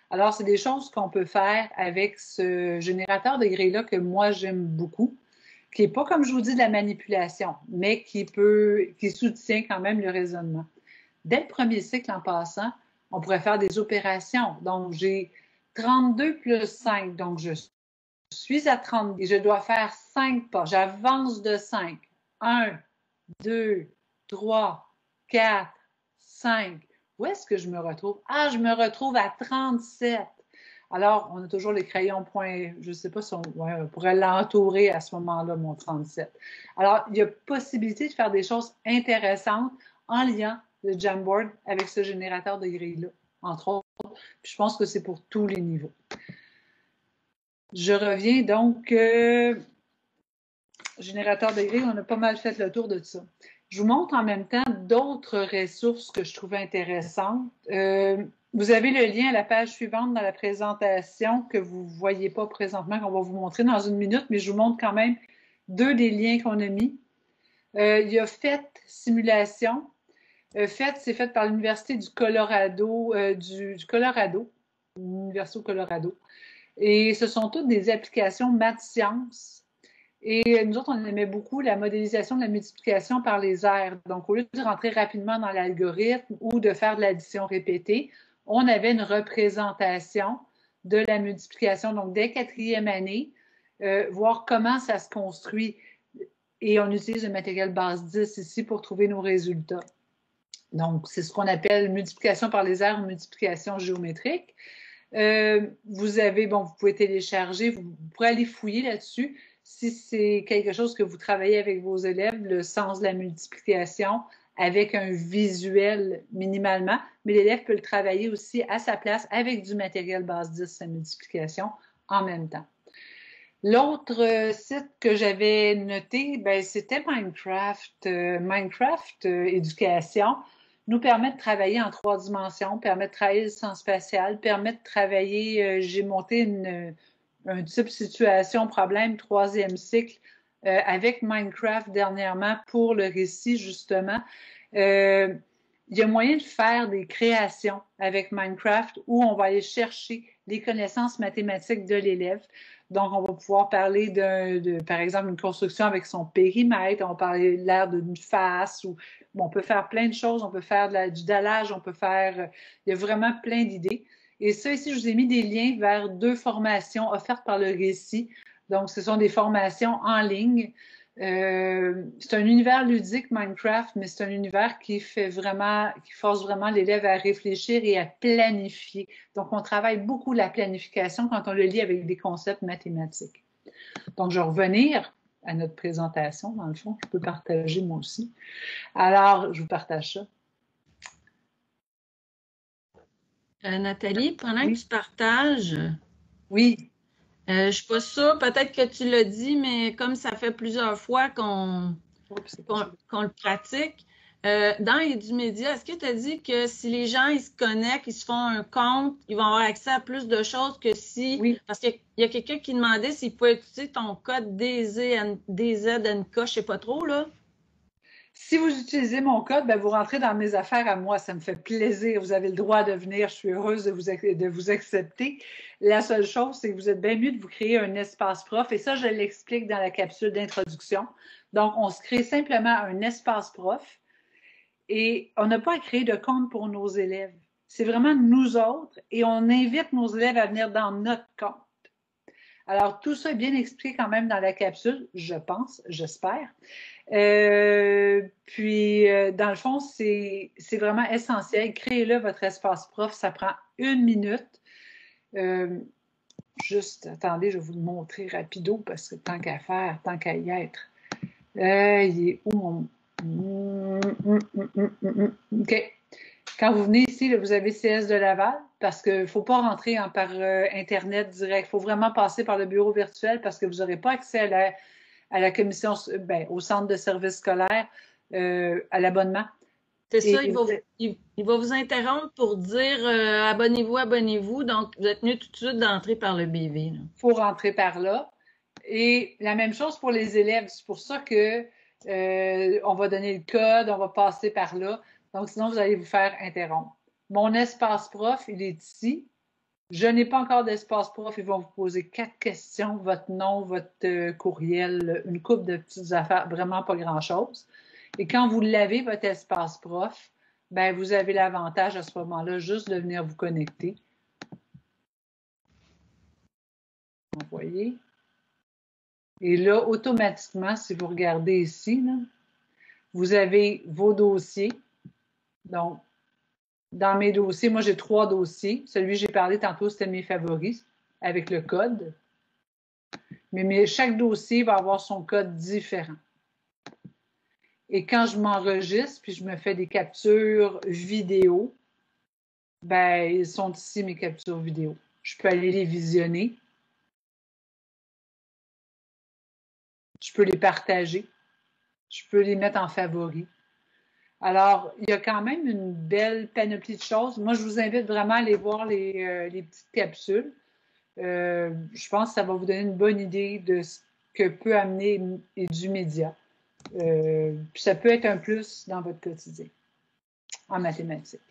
D: Alors, c'est des choses qu'on peut faire avec ce générateur de grilles-là que moi, j'aime beaucoup, qui n'est pas, comme je vous dis, de la manipulation, mais qui soutient quand même le raisonnement. Dès le premier cycle, en passant, on pourrait faire des opérations. Donc, j'ai 32 plus 5, donc je suis à 30 et je dois faire 5 pas. J'avance de 5. 1, 2, 3, 4, 5. Où est-ce que je me retrouve? Ah, je me retrouve à 37. Alors, on a toujours les crayons point, je ne sais pas si on pourrait l'entourer à ce moment-là, mon 37. Alors, il y a possibilité de faire des choses intéressantes en liant le Jamboard avec ce générateur de grilles-là, entre autres. Puis je pense que c'est pour tous les niveaux. Je reviens donc, générateur de grilles, on a pas mal fait le tour de ça. Je vous montre en même temps d'autres ressources que je trouvais intéressantes. Vous avez le lien à la page suivante dans la présentation que vous ne voyez pas présentement, qu'on va vous montrer dans une minute, mais je vous montre quand même 2 des liens qu'on a mis. Il y a FET Simulation. FET, c'est fait par l'Université du Colorado, l'Université au Colorado. Et ce sont toutes des applications maths-sciences. Et nous autres, on aimait beaucoup la modélisation de la multiplication par les aires. Donc, au lieu de rentrer rapidement dans l'algorithme ou de faire de l'addition répétée, on avait une représentation de la multiplication. Donc, dès 4e année, voir comment ça se construit. Et on utilise le matériel base 10 ici pour trouver nos résultats. Donc, c'est ce qu'on appelle multiplication par les aires ou multiplication géométrique. Vous pouvez télécharger, vous pourrez aller fouiller là-dessus. si c'est quelque chose que vous travaillez avec vos élèves, le sens de la multiplication, avec un visuel minimalement, mais l'élève peut le travailler aussi à sa place avec du matériel base 10, sa multiplication, en même temps. L'autre site que j'avais noté, ben, c'était Minecraft. Minecraft Éducation nous permet de travailler en 3 dimensions, permet de travailler le sens spatial, permet de travailler, j'ai monté un type situation, problème, 3e cycle avec Minecraft dernièrement pour le récit, justement. Il y a moyen de faire des créations avec Minecraft où on va aller chercher les connaissances mathématiques de l'élève. Donc, on va pouvoir parler par exemple, une construction avec son périmètre, on va parler de l'air d'une face, ou bon, on peut faire plein de choses, on peut faire du dallage, on peut faire, il y a vraiment plein d'idées. Et ça, ici, je vous ai mis des liens vers 2 formations offertes par le récit. Donc, ce sont des formations en ligne. C'est un univers ludique, Minecraft, mais c'est un univers qui force vraiment l'élève à réfléchir et à planifier. Donc, on travaille beaucoup la planification quand on le lit avec des concepts mathématiques. Donc, je vais revenir à notre présentation, dans le fond. Je peux partager moi aussi. Alors, je vous partage ça.
B: Nathalie, pendant que tu partages,
D: oui.
B: Je ne suis pas sûre, peut-être que tu l'as dit, mais comme ça fait plusieurs fois qu'on le pratique, dans Edumédia, est-ce que tu as dit que si les gens ils se connectent, ils se font un compte, ils vont avoir accès à plus de choses que si...
D: Oui.
B: Parce qu'il y a quelqu'un qui demandait s'il pouvait utiliser ton code DZNK, je ne sais pas trop, là.
D: Si vous utilisez mon code, ben vous rentrez dans mes affaires à moi. Ça me fait plaisir. Vous avez le droit de venir. Je suis heureuse de vous accepter. La seule chose, c'est que vous êtes bien mieux de vous créer un espace prof. Et ça, je l'explique dans la capsule d'introduction. Donc, on se crée simplement un espace prof et on n'a pas à créer de compte pour nos élèves. C'est vraiment nous autres et on invite nos élèves à venir dans notre compte. Alors, tout ça est bien expliqué quand même dans la capsule, je pense, j'espère. Puis, dans le fond, c'est vraiment essentiel. Créez-le, votre espace prof. Ça prend 1 minute. Juste, attendez, je vais vous le montrer rapido parce que tant qu'à faire, tant qu'à y être. Il est où mon... OK. Quand vous venez ici, là, vous avez CS de Laval parce qu'il ne faut pas rentrer par Internet direct. Il faut vraiment passer par le bureau virtuel parce que vous n'aurez pas accès à la commission, au centre de services scolaires, à l'abonnement.
B: C'est ça, il va vous interrompre pour dire abonnez-vous, abonnez-vous. Donc, vous êtes mieux tout de suite d'entrer par le BV. Il
D: faut rentrer par là. Et la même chose pour les élèves. C'est pour ça que on va donner le code, on va passer par là. Donc, sinon, vous allez vous faire interrompre. Mon espace prof, il est ici. Je n'ai pas encore d'espace prof. Ils vont vous poser 4 questions, votre nom, votre courriel, une couple de petites affaires, vraiment pas grand-chose. Et quand vous l'avez, votre espace prof, ben vous avez l'avantage à ce moment-là juste de venir vous connecter. Vous voyez? Et là, automatiquement, si vous regardez ici, là, vous avez vos dossiers. Donc, dans mes dossiers, moi, j'ai 3 dossiers. Celui que j'ai parlé tantôt, c'était mes favoris avec le code. Mais chaque dossier va avoir son code différent. Et quand je m'enregistre, puis je me fais des captures vidéo, ben, ils sont ici, mes captures vidéo. Je peux aller les visionner. Je peux les partager. Je peux les mettre en favoris. Alors, il y a quand même une belle panoplie de choses. Moi, je vous invite vraiment à aller voir les petites capsules. Je pense que ça va vous donner une bonne idée de ce que peut amener Edumédia. Puis ça peut être un plus dans votre quotidien en mathématiques.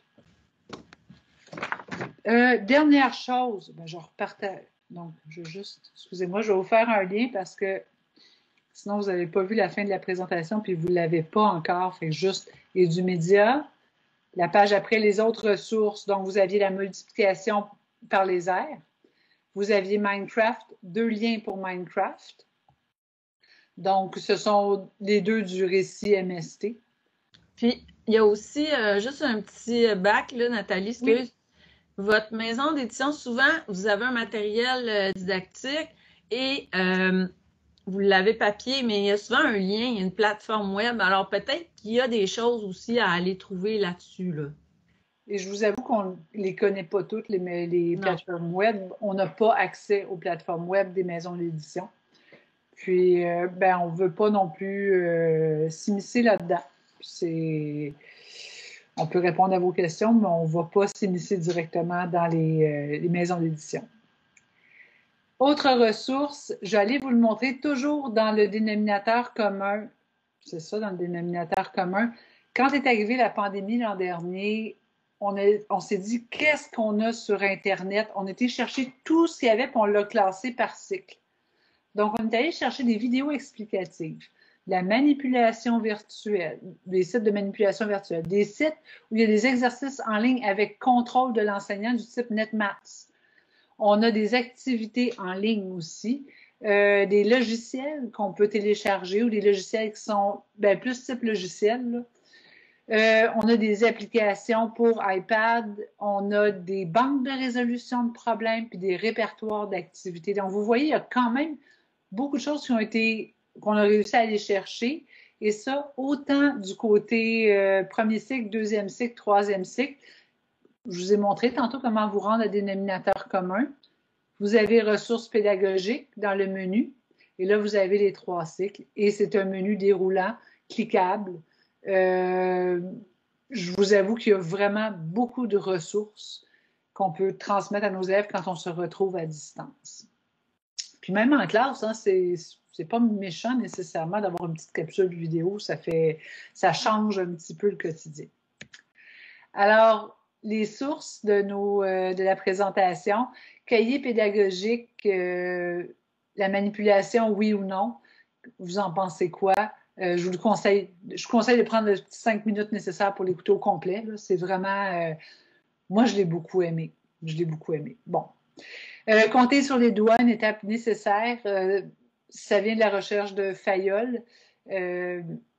D: Dernière chose, ben, je repartage. Donc, excusez-moi, je vais vous faire un lien parce que sinon, vous n'avez pas vu la fin de la présentation puis vous ne l'avez pas encore. Fait juste Edumédia, la page après les autres ressources. Donc, vous aviez la multiplication par les airs. Vous aviez Minecraft, 2 liens pour Minecraft. Donc, ce sont les 2 du récit MST.
B: Puis, il y a aussi juste un petit bac, là, Nathalie, excuse. Oui. Votre maison d'édition, souvent, vous avez un matériel didactique et vous l'avez papier, mais il y a souvent un lien, il y a une plateforme web. Alors peut-être qu'il y a des choses aussi à aller trouver là-dessus, là.
D: Et je vous avoue qu'on ne les connaît pas toutes, les plateformes web. On n'a pas accès aux plateformes web des maisons d'édition. Puis, on ne veut pas non plus s'immiscer là-dedans. On peut répondre à vos questions, mais on ne va pas s'immiscer directement dans les maisons d'édition. Autre ressource, j'allais vous le montrer toujours dans le dénominateur commun. C'est ça, dans le dénominateur commun. Quand est arrivée la pandémie l'an dernier, on s'est dit, qu'est-ce qu'on a sur Internet? On a été chercher tout ce qu'il y avait, puis on l'a classé par cycle. Donc, on est allé chercher des vidéos explicatives, la manipulation virtuelle, des sites de manipulation virtuelle, des sites où il y a des exercices en ligne avec contrôle de l'enseignant du type NetMaths. On a des activités en ligne aussi, des logiciels qu'on peut télécharger ou des logiciels qui sont plus type logiciel. On a des applications pour iPad, on a des banques de résolution de problèmes puis des répertoires d'activités. Donc, vous voyez, il y a quand même beaucoup de choses qu'on a réussi à aller chercher. Et ça, autant du côté premier cycle, deuxième cycle, troisième cycle. Je vous ai montré tantôt comment vous rendre à dénominateur commun. Vous avez ressources pédagogiques dans le menu. Et là, vous avez les 3 cycles. Et c'est un menu déroulant, cliquable. Je vous avoue qu'il y a vraiment beaucoup de ressources qu'on peut transmettre à nos élèves quand on se retrouve à distance. Puis même en classe, hein, c'est pas méchant nécessairement d'avoir une petite capsule vidéo. Ça change un petit peu le quotidien. Alors, les sources de la présentation, cahier pédagogique, la manipulation, oui ou non, vous en pensez quoi? Je vous conseille de prendre les 5 minutes nécessaires pour l'écouter au complet. C'est vraiment, moi je l'ai beaucoup aimé. Bon. Compter sur les doigts, une étape nécessaire, ça vient de la recherche de Fayolle.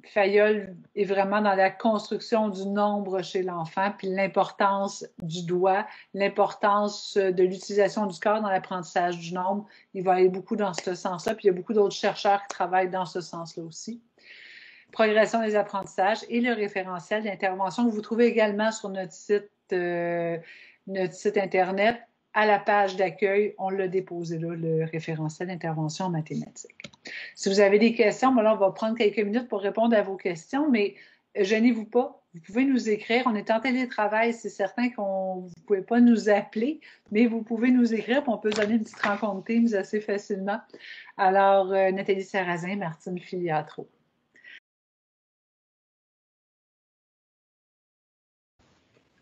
D: Fayolle est vraiment dans la construction du nombre chez l'enfant, puis l'importance du doigt, l'importance de l'utilisation du corps dans l'apprentissage du nombre. Il va aller beaucoup dans ce sens-là, puis il y a beaucoup d'autres chercheurs qui travaillent dans ce sens-là aussi. Progression des apprentissages et le référentiel d'intervention que vous trouvez également sur notre site Internet. À la page d'accueil, on l'a déposé là, le référentiel d'intervention en mathématiques. Si vous avez des questions, là, on va prendre quelques minutes pour répondre à vos questions, mais gênez-vous pas, vous pouvez nous écrire. On est en télétravail, c'est certain que vous ne pouvez pas nous appeler, mais vous pouvez nous écrire, puis on peut donner une petite rencontre Teams assez facilement. Alors, Nathalie Sarrazin, Martine Filiatro.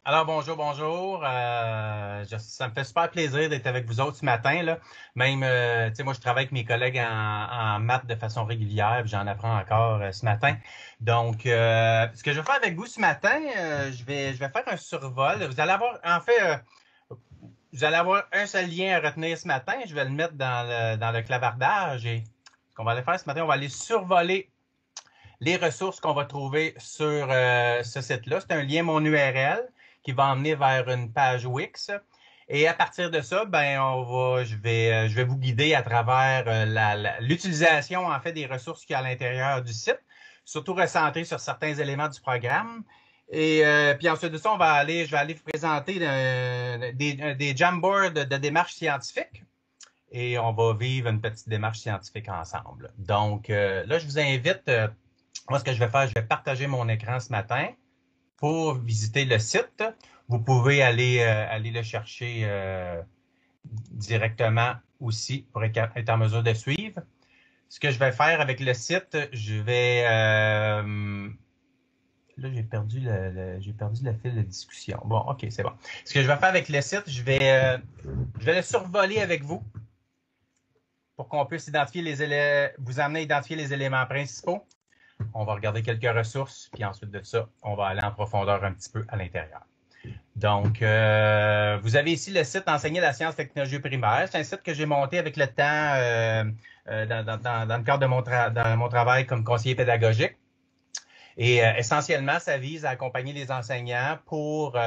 F: Alors, bonjour. Ça me fait super plaisir d'être avec vous autres ce matin, là. Même, tu sais, moi, je travaille avec mes collègues en maths de façon régulière, puis j'en apprends encore ce matin. Donc, ce que je vais faire avec vous ce matin, je vais faire un survol. Vous allez avoir, vous allez avoir un seul lien à retenir ce matin. Je vais le mettre dans le clavardage. Et ce qu'on va aller faire ce matin, on va aller survoler les ressources qu'on va trouver sur ce site-là. C'est un lien mon URL qui va emmener vers une page Wix. Et à partir de ça, je vais vous guider à travers l'utilisation en fait des ressources qu'il y a à l'intérieur du site, surtout recentré sur certains éléments du programme. Et puis ensuite de ça, je vais aller vous présenter des Jamboards de démarche scientifique. Et on va vivre une petite démarche scientifique ensemble. Donc là, je vous invite, moi ce que je vais faire, je vais partager mon écran ce matin pour visiter le site. Vous pouvez aller le chercher directement aussi pour être en mesure de suivre. Ce que je vais faire avec le site, je vais... là, j'ai perdu le fil de discussion. Bon, OK, c'est bon. Ce que je vais faire avec le site, je vais le survoler avec vous pour qu'on puisse vous amener à identifier les éléments principaux. On va regarder quelques ressources, puis ensuite de ça, on va aller en profondeur un petit peu à l'intérieur. Donc, vous avez ici le site Enseigner la science technologie primaire. C'est un site que j'ai monté avec le temps dans le cadre de mon travail comme conseiller pédagogique. Et essentiellement, ça vise à accompagner les enseignants pour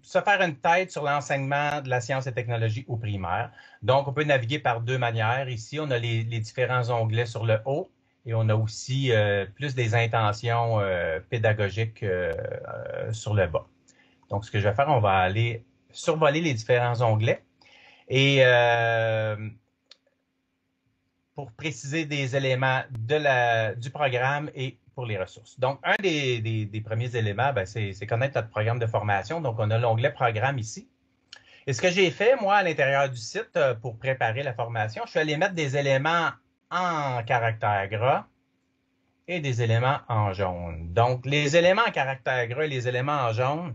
F: se faire une tête sur l'enseignement de la science et technologie au primaire. Donc, on peut naviguer par deux manières. Ici, on a les différents onglets sur le haut et on a aussi plus des intentions pédagogiques sur le bas. Donc, ce que je vais faire, on va aller survoler les différents onglets et pour préciser des éléments du programme et pour les ressources. Donc, un des premiers éléments, c'est connaître notre programme de formation. Donc, on a l'onglet « Programme » ici. Et ce que j'ai fait, moi, à l'intérieur du site, pour préparer la formation, je suis allé mettre des éléments en caractère gras et des éléments en jaune. Donc, les éléments en caractère gras et les éléments en jaune,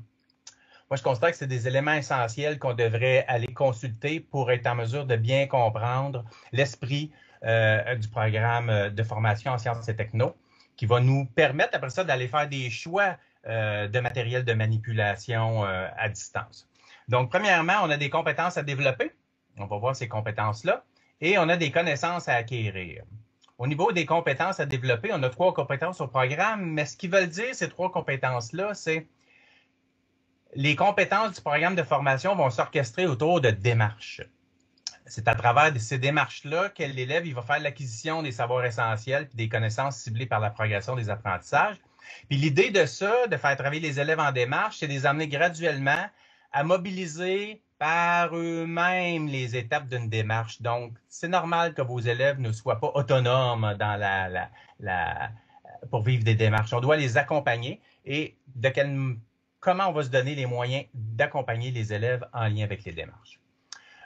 F: moi, je constate que c'est des éléments essentiels qu'on devrait aller consulter pour être en mesure de bien comprendre l'esprit du programme de formation en sciences et techno, qui va nous permettre après ça d'aller faire des choix de matériel de manipulation à distance. Donc, premièrement, on a des compétences à développer. On va voir ces compétences-là. Et on a des connaissances à acquérir. Au niveau des compétences à développer, on a 3 compétences au programme, mais ce qu'ils veulent dire, ces 3 compétences-là, c'est les compétences du programme de formation vont s'orchestrer autour de démarches. C'est à travers ces démarches-là que l'élève va faire l'acquisition des savoirs essentiels et des connaissances ciblées par la progression des apprentissages. Puis l'idée de ça, de faire travailler les élèves en démarche, c'est de les amener graduellement à mobiliser par eux-mêmes les étapes d'une démarche. Donc, c'est normal que vos élèves ne soient pas autonomes dans pour vivre des démarches. On doit les accompagner et comment on va se donner les moyens d'accompagner les élèves en lien avec les démarches.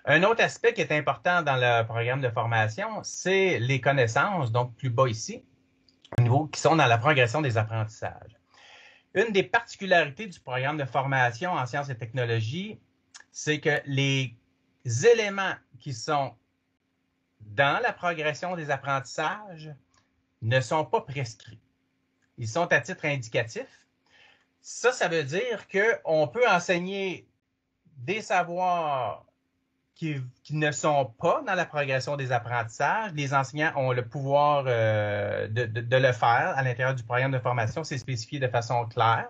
F: Un autre aspect qui est important dans le programme de formation, c'est les connaissances, donc plus bas ici, au niveau qui sont dans la progression des apprentissages. Une des particularités du programme de formation en sciences et technologies, c'est que les éléments qui sont dans la progression des apprentissages ne sont pas prescrits. Ils sont à titre indicatif. Ça veut dire qu'on peut enseigner des savoirs qui ne sont pas dans la progression des apprentissages. Les enseignants ont le pouvoir de le faire à l'intérieur du programme de formation. C'est spécifié de façon claire.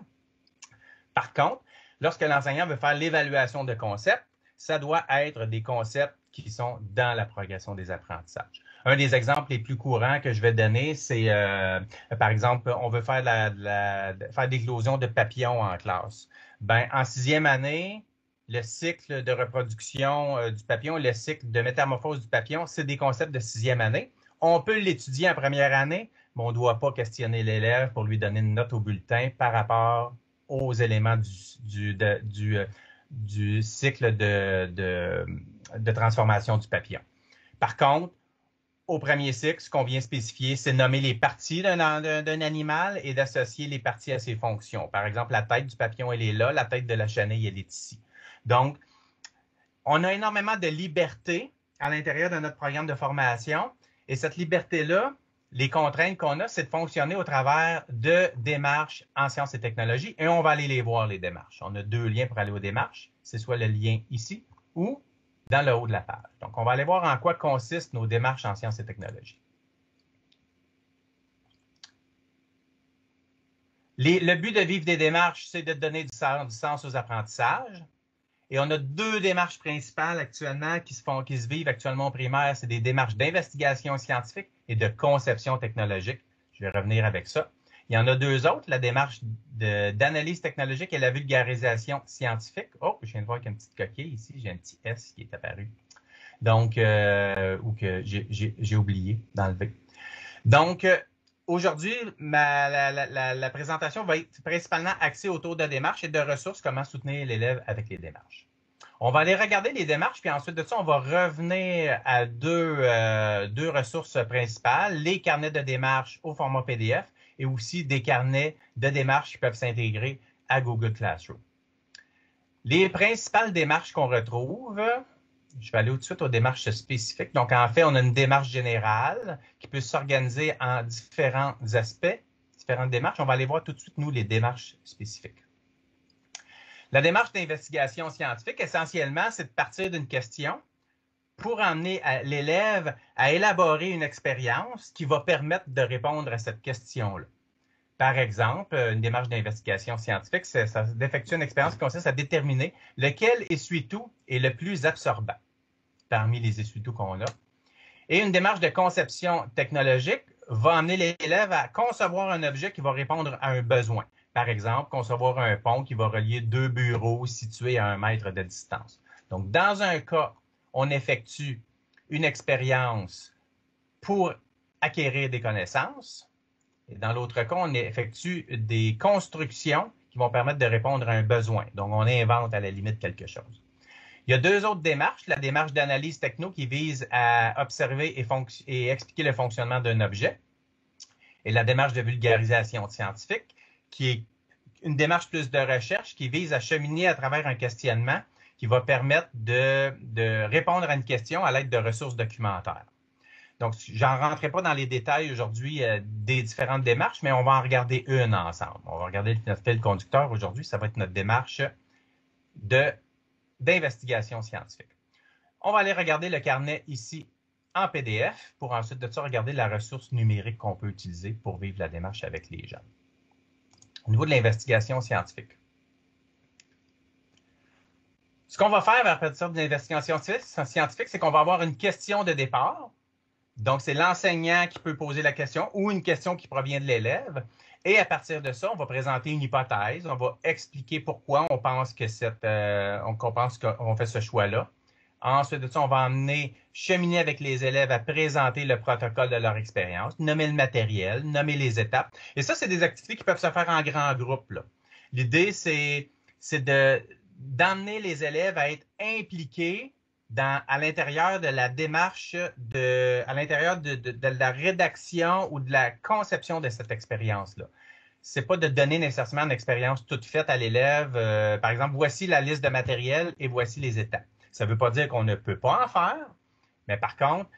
F: Par contre, lorsque l'enseignant veut faire l'évaluation de concepts, ça doit être des concepts qui sont dans la progression des apprentissages. Un des exemples les plus courants que je vais donner, c'est, par exemple, on veut faire faire l'éclosion de papillons en classe. En 6e année, le cycle de reproduction du papillon, le cycle de métamorphose du papillon, c'est des concepts de 6e année. On peut l'étudier en première année, mais on ne doit pas questionner l'élève pour lui donner une note au bulletin par rapport aux éléments du cycle de transformation du papillon. Par contre, au premier cycle, ce qu'on vient spécifier, c'est nommer les parties d'un animal et d'associer les parties à ses fonctions. Par exemple, la tête du papillon, elle est là, la tête de la chenille, elle est ici. Donc, on a énormément de liberté à l'intérieur de notre programme de formation et cette liberté-là, les contraintes qu'on a, c'est de fonctionner au travers de démarches en sciences et technologies et on va aller les voir, les démarches. On a 2 liens pour aller aux démarches. C'est soit le lien ici ou dans le haut de la page. Donc, on va aller voir en quoi consistent nos démarches en sciences et technologies. Le but de vivre des démarches, c'est de donner du sens aux apprentissages. Et on a 2 démarches principales actuellement qui se vivent actuellement au primaire. C'est des démarches d'investigation scientifique et de conception technologique. Je vais revenir avec ça. Il y en a 2 autres, la démarche d'analyse technologique et la vulgarisation scientifique. Oh, je viens de voir qu'il y a une petite coquille ici. J'ai un petit S qui est apparu. Donc, ou que j'ai oublié d'enlever. Donc, aujourd'hui, la présentation va être principalement axée autour de démarches et de ressources, comment soutenir l'élève avec les démarches. On va aller regarder les démarches, puis ensuite de ça, on va revenir à deux ressources principales, les carnets de démarches au format PDF et aussi des carnets de démarches qui peuvent s'intégrer à Google Classroom. Les principales démarches qu'on retrouve, je vais aller tout de suite aux démarches spécifiques. Donc, en fait, on a une démarche générale qui peut s'organiser en différents aspects, différentes démarches. On va aller voir tout de suite, nous, les démarches spécifiques. La démarche d'investigation scientifique, essentiellement, c'est de partir d'une question pour amener l'élève à élaborer une expérience qui va permettre de répondre à cette question-là. Par exemple, une démarche d'investigation scientifique, ça d'effectuer une expérience qui consiste à déterminer lequel essuie-tout est le plus absorbant parmi les essuie-tout qu'on a. Et une démarche de conception technologique va amener l'élève à concevoir un objet qui va répondre à un besoin. Par exemple, concevoir un pont qui va relier 2 bureaux situés à 1 mètre de distance. Donc, dans un cas, on effectue une expérience pour acquérir des connaissances. Et dans l'autre cas, on effectue des constructions qui vont permettre de répondre à un besoin. Donc, on invente à la limite quelque chose. Il y a 2 autres démarches. La démarche d'analyse techno qui vise à observer et expliquer le fonctionnement d'un objet. Et la démarche de vulgarisation scientifique, qui est une démarche plus de recherche qui vise à cheminer à travers un questionnement qui va permettre de répondre à une question à l'aide de ressources documentaires. Donc, j'en rentrerai pas dans les détails aujourd'hui des différentes démarches, mais on va en regarder une ensemble. On va regarder notre fil conducteur aujourd'hui. Ça va être notre démarche d'investigation scientifique. On va aller regarder le carnet ici en PDF pour ensuite de ça regarder la ressource numérique qu'on peut utiliser pour vivre la démarche avec les jeunes. Au niveau de l'investigation scientifique. Ce qu'on va faire à partir de l'investigation scientifique, c'est qu'on va avoir une question de départ. Donc, c'est l'enseignant qui peut poser la question ou une question qui provient de l'élève. Et à partir de ça, on va présenter une hypothèse. On va expliquer pourquoi on pense qu'on fait ce choix-là. Ensuite de ça, on va cheminer avec les élèves à présenter le protocole de leur expérience, nommer le matériel, nommer les étapes. Et ça, c'est des activités qui peuvent se faire en grand groupe. L'idée, c'est d'amener les élèves à être impliqués à l'intérieur de la démarche, à l'intérieur de la rédaction ou de la conception de cette expérience-là. C'est pas de donner nécessairement une expérience toute faite à l'élève. Par exemple, voici la liste de matériel et voici les étapes. Ça ne veut pas dire qu'on ne peut pas en faire, mais par contre,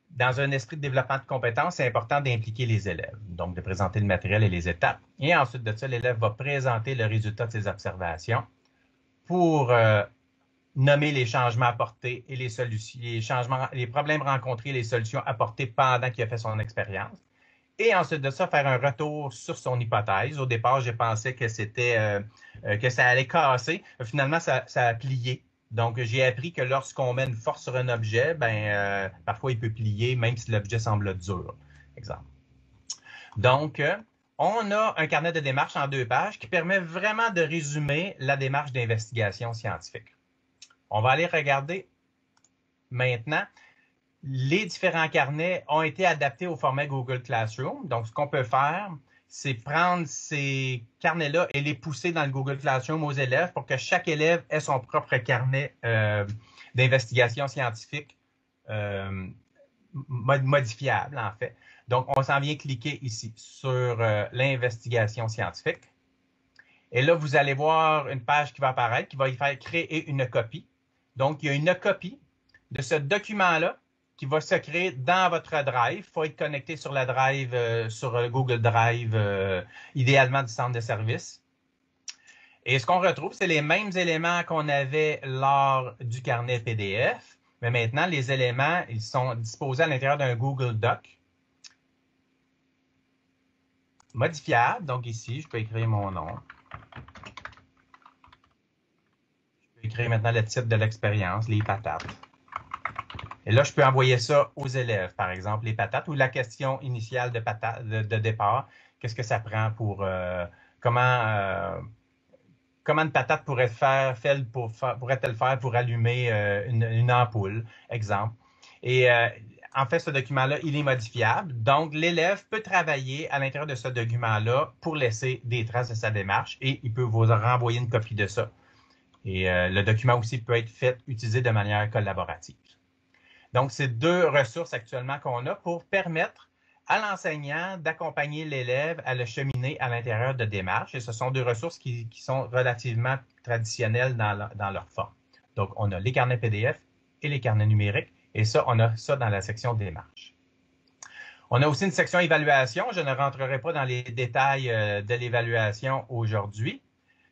F: dans un esprit de développement de compétences, c'est important d'impliquer les élèves. Donc, de présenter le matériel et les étapes. Et ensuite de ça, l'élève va présenter le résultat de ses observations pour nommer les changements apportés et les problèmes rencontrés et les solutions apportées pendant qu'il a fait son expérience. Et ensuite de ça, faire un retour sur son hypothèse. Au départ, j'ai pensé que que ça allait casser. Finalement, ça a plié. Donc, j'ai appris que lorsqu'on met une force sur un objet, parfois il peut plier, même si l'objet semble dur. Exemple. Donc, on a un carnet de démarche en 2 pages qui permet vraiment de résumer la démarche d'investigation scientifique. On va aller regarder maintenant. Les différents carnets ont été adaptés au format Google Classroom. Donc, ce qu'on peut faire, c'est prendre ces carnets-là et les pousser dans le Google Classroom aux élèves pour que chaque élève ait son propre carnet d'investigation scientifique modifiable, en fait. Donc, on s'en vient cliquer ici sur l'investigation scientifique. Et là, vous allez voir une page qui va apparaître, qui va y faire créer une copie. Donc, il y a une copie de ce document-là qui va se créer dans votre Drive. Il faut être connecté sur la Drive, sur Google Drive, idéalement du centre de service. Et ce qu'on retrouve, c'est les mêmes éléments qu'on avait lors du carnet PDF, mais maintenant, les éléments, ils sont disposés à l'intérieur d'un Google Doc modifiable. Donc ici, je peux écrire mon nom. Écrire maintenant le titre de l'expérience, les patates. Et là, je peux envoyer ça aux élèves, par exemple, les patates, ou la question initiale de départ. Qu'est-ce que ça prend pour comment une patate pourrait-elle faire pour allumer une ampoule, exemple. Et en fait, ce document-là, il est modifiable. Donc, l'élève peut travailler à l'intérieur de ce document-là pour laisser des traces de sa démarche et il peut vous renvoyer une copie de ça. Et le document aussi peut être utilisé de manière collaborative. Donc, c'est 2 ressources actuellement qu'on a pour permettre à l'enseignant d'accompagner l'élève à le cheminer à l'intérieur de démarches. Et ce sont 2 ressources qui sont relativement traditionnelles dans leur forme. Donc, on a les carnets PDF et les carnets numériques. Et ça, on a ça dans la section démarches. On a aussi une section évaluation. Je ne rentrerai pas dans les détails de l'évaluation aujourd'hui.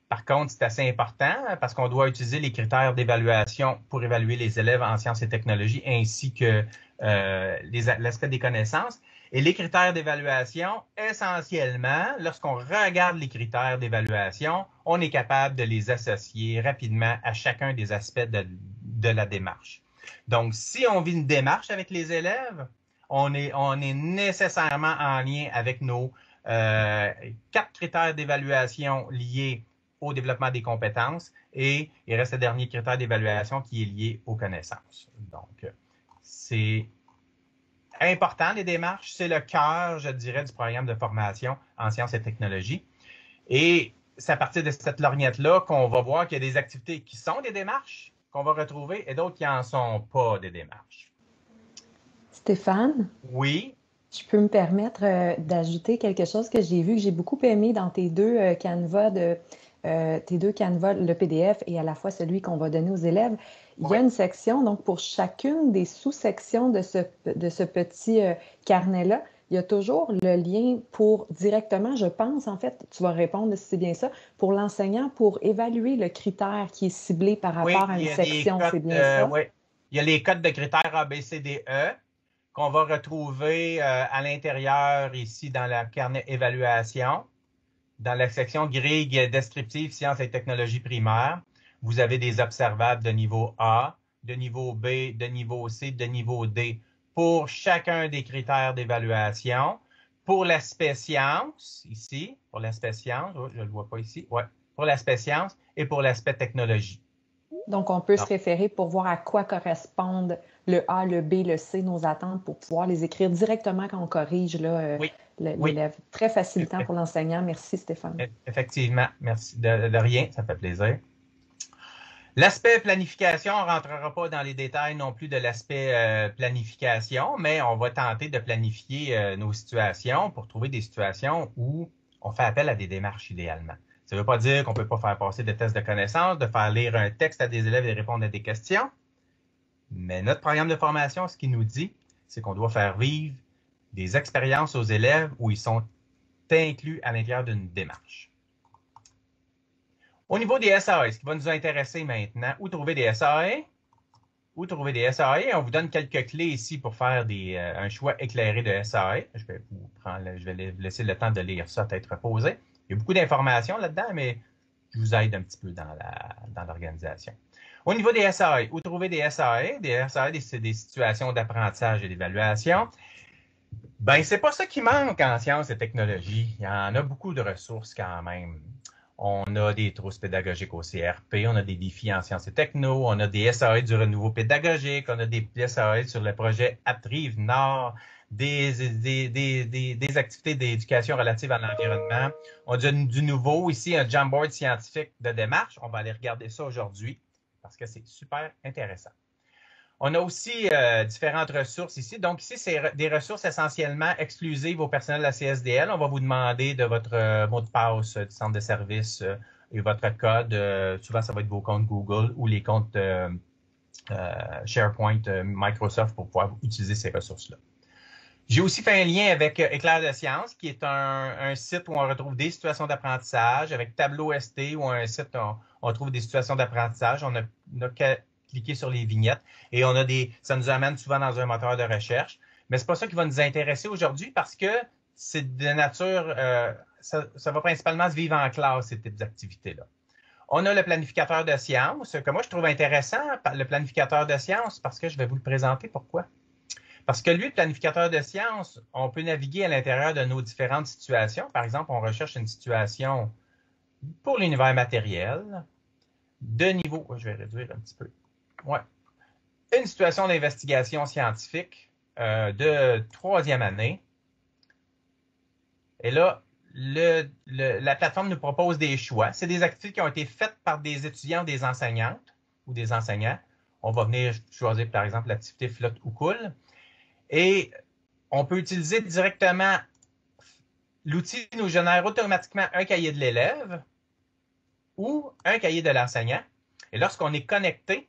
F: Par contre, c'est assez important parce qu'on doit utiliser les critères d'évaluation pour évaluer les élèves en sciences et technologies ainsi que l'aspect des connaissances. Et les critères d'évaluation, essentiellement, lorsqu'on regarde les critères d'évaluation, on est capable de les associer rapidement à chacun des aspects de la démarche. Donc, si on vit une démarche avec les élèves, on est nécessairement en lien avec nos 4 critères d'évaluation liés au développement des compétences et il reste le dernier critère d'évaluation qui est lié aux connaissances. Donc, c'est important, les démarches. C'est le cœur, je dirais, du programme de formation en sciences et technologies. Et c'est à partir de cette lorgnette-là qu'on va voir qu'il y a des activités qui sont des démarches qu'on va retrouver et d'autres qui n'en sont pas des démarches.
G: Stéphane?
F: Oui?
G: Je peux me permettre d'ajouter quelque chose que j'ai vu, que j'ai beaucoup aimé dans tes deux canevas, le PDF et à la fois celui qu'on va donner aux élèves. Il y a une section, donc pour chacune des sous-sections de ce petit carnet-là, il y a toujours le lien pour directement, je pense, en fait, tu vas répondre si c'est bien ça, pour l'enseignant, pour évaluer le critère qui est ciblé par rapport à une section, c'est bien ça?
F: Oui, il y a les codes de critères A, B, C, D, E qu'on va retrouver à l'intérieur ici dans le carnet évaluation. Dans la section grille descriptive sciences et technologies primaires, vous avez des observables de niveau A, de niveau B, de niveau C, de niveau D pour chacun des critères d'évaluation. Pour l'aspect science, ici, pour l'aspect science, je ne le vois pas ici, ouais, pour l'aspect science et pour l'aspect technologie.
G: Donc, on peut se référer pour voir à quoi correspondent le A, le B, le C, nos attentes, pour pouvoir les écrire directement quand on corrige l'élève. Très facilitant pour l'enseignant. Merci, Stéphane.
F: Effectivement. Merci. De rien, ça fait plaisir. L'aspect planification, on ne rentrera pas dans les détails non plus de l'aspect planification, mais on va tenter de planifier nos situations pour trouver des situations où on fait appel à des démarches idéalement. Ça ne veut pas dire qu'on ne peut pas faire passer des tests de connaissances, de faire lire un texte à des élèves et répondre à des questions. Mais notre programme de formation, ce qu'il nous dit, c'est qu'on doit faire vivre des expériences aux élèves où ils sont inclus à l'intérieur d'une démarche. Au niveau des SAE, ce qui va nous intéresser maintenant, où trouver des SAE? Où trouver des SAE? On vous donne quelques clés ici pour faire un choix éclairé de SAE. Je vais vous laisser le temps de lire ça, tête reposée. Il y a beaucoup d'informations là-dedans, mais je vous aide un petit peu dans l'organisation. Au niveau des SAE, où trouver des SAE? Des SAE, c'est des situations d'apprentissage et d'évaluation. Ben, c'est pas ça qui manque en sciences et technologies. Il y en a beaucoup de ressources quand même. On a des trousses pédagogiques au CRP, on a des défis en sciences et techno, on a des SAE du renouveau pédagogique, on a des SAE sur le projet Aptrive Nord, des activités d'éducation relatives à l'environnement. On a du nouveau ici, un Jamboard scientifique de démarche. On va aller regarder ça aujourd'hui parce que c'est super intéressant. On a aussi différentes ressources ici. Donc ici, c'est des ressources essentiellement exclusives au personnel de la CSDL. On va vous demander de votre mot de passe du centre de service et votre code. Souvent, ça va être vos comptes Google ou les comptes SharePoint Microsoft pour pouvoir utiliser ces ressources-là. J'ai aussi fait un lien avec Éclair de sciences, qui est un site où on retrouve des situations d'apprentissage, avec Tableau ST, où un site où on trouve des situations d'apprentissage. On a qu'à cliquer sur les vignettes et ça nous amène souvent dans un moteur de recherche. Mais c'est pas ça qui va nous intéresser aujourd'hui parce que c'est de nature, ça va principalement se vivre en classe, ces types d'activités-là. On a le planificateur de sciences, que moi je trouve intéressant, le planificateur de sciences, parce que je vais vous le présenter. Pourquoi? Parce que lui, le planificateur de sciences, on peut naviguer à l'intérieur de nos différentes situations. Par exemple, on recherche une situation pour l'univers matériel, de niveau, je vais réduire un petit peu. Ouais. Une situation d'investigation scientifique de 3e année. Et là, la plateforme nous propose des choix. C'est des activités qui ont été faites par des étudiants, des enseignantes ou des enseignants. On va venir choisir, par exemple, l'activité flotte ou coule. Et on peut utiliser directement, l'outil nous génère automatiquement un cahier de l'élève ou un cahier de l'enseignant. Et lorsqu'on est connecté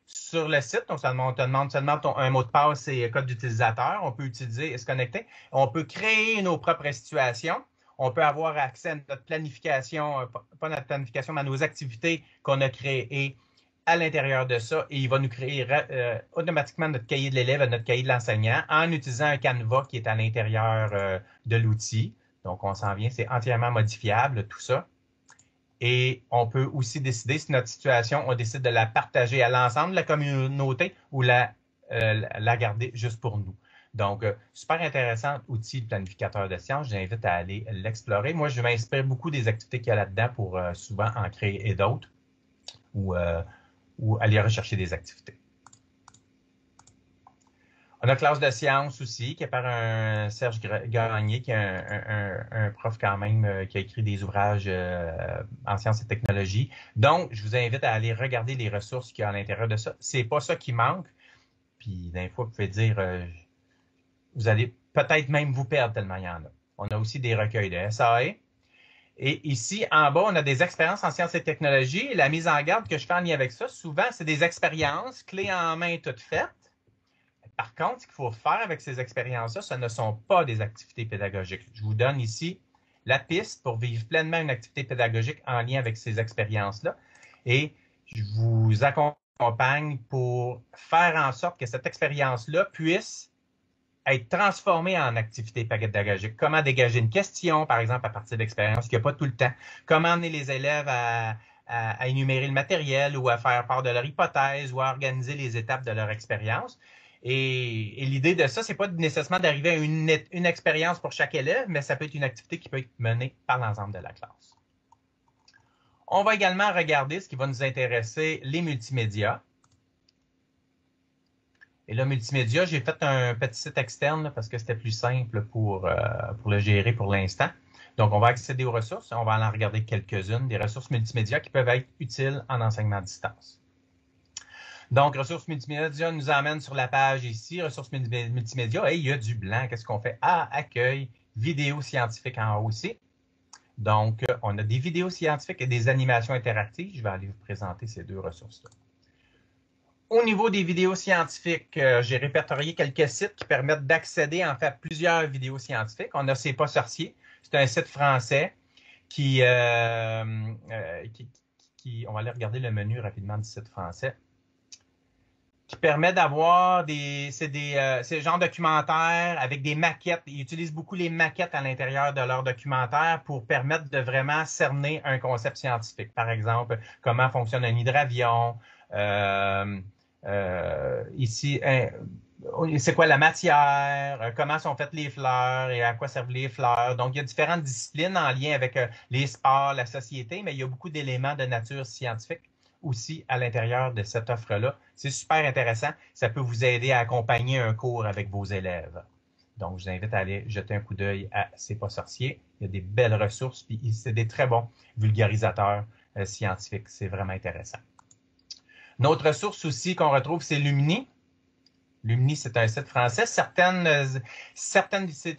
F: sur le site, on te demande seulement un mot de passe et code d'utilisateur. On peut utiliser et se connecter. On peut créer nos propres situations. On peut avoir accès à notre planification, pas notre planification, mais à nos activités qu'on a créées à l'intérieur de ça et il va nous créer automatiquement notre cahier de l'élève, notre cahier de l'enseignant en utilisant un Canva qui est à l'intérieur de l'outil. Donc, on s'en vient, c'est entièrement modifiable, tout ça. Et on peut aussi décider, si notre situation, on décide de la partager à l'ensemble de la communauté ou la garder juste pour nous. Donc, super intéressant outil de planificateur de sciences. J'invite à aller l'explorer. Moi, je m'inspire beaucoup des activités qu'il y a là-dedans pour souvent en créer d'autres ou aller rechercher des activités. On a Classe de sciences aussi, qui est par un Serge Gagné, qui est un prof quand même qui a écrit des ouvrages en sciences et technologies. Donc, je vous invite à aller regarder les ressources qu'il y a à l'intérieur de ça. C'est pas ça qui manque. Puis, d'un fois, vous pouvez dire, vous allez peut-être même vous perdre tellement il y en a. On a aussi des recueils de SAE. Et ici, en bas, on a des expériences en sciences et technologies. Et la mise en garde que je fais en lien avec ça, souvent, c'est des expériences clés en main toutes faites. Par contre, ce qu'il faut faire avec ces expériences-là, ce ne sont pas des activités pédagogiques. Je vous donne ici la piste pour vivre pleinement une activité pédagogique en lien avec ces expériences-là. Et je vous accompagne pour faire en sorte que cette expérience-là puisse être transformée en activité pédagogique. Comment dégager une question, par exemple, à partir d'expériences qu'il n'y a pas tout le temps. Comment amener les élèves à énumérer le matériel ou à faire part de leur hypothèse ou à organiser les étapes de leur expérience. Et l'idée de ça, c'est pas nécessairement d'arriver à une expérience pour chaque élève, mais ça peut être une activité qui peut être menée par l'ensemble de la classe. On va également regarder ce qui va nous intéresser, les multimédias. Et là, multimédia, j'ai fait un petit site externe là, parce que c'était plus simple pour le gérer pour l'instant. Donc, on va accéder aux ressources. On va en regarder quelques-unes, des ressources multimédia qui peuvent être utiles en enseignement à distance. Donc, ressources multimédia nous emmène sur la page ici, ressources multimédia, et il y a du blanc. Qu'est-ce qu'on fait? Ah, accueil, vidéos scientifiques en haut aussi. Donc, on a des vidéos scientifiques et des animations interactives. Je vais aller vous présenter ces deux ressources-là. Au niveau des vidéos scientifiques, j'ai répertorié quelques sites qui permettent d'accéder en fait à plusieurs vidéos scientifiques. On a C'est pas sorcier. C'est un site français qui on va aller regarder le menu rapidement du site français, qui permet d'avoir ces genres documentaires avec des maquettes. Ils utilisent beaucoup les maquettes à l'intérieur de leurs documentaires pour permettre de vraiment cerner un concept scientifique. Par exemple, comment fonctionne un hydravion, ici, c'est quoi la matière, comment sont faites les fleurs et à quoi servent les fleurs. Donc, il y a différentes disciplines en lien avec les sports, la société, mais il y a beaucoup d'éléments de nature scientifique aussi à l'intérieur de cette offre-là. C'est super intéressant. Ça peut vous aider à accompagner un cours avec vos élèves. Donc, je vous invite à aller jeter un coup d'œil à C'est pas sorcier. Il y a des belles ressources, puis c'est des très bons vulgarisateurs scientifiques. C'est vraiment intéressant. Une autre ressource aussi qu'on retrouve, c'est Lumni. Lumni, c'est un site français. C'est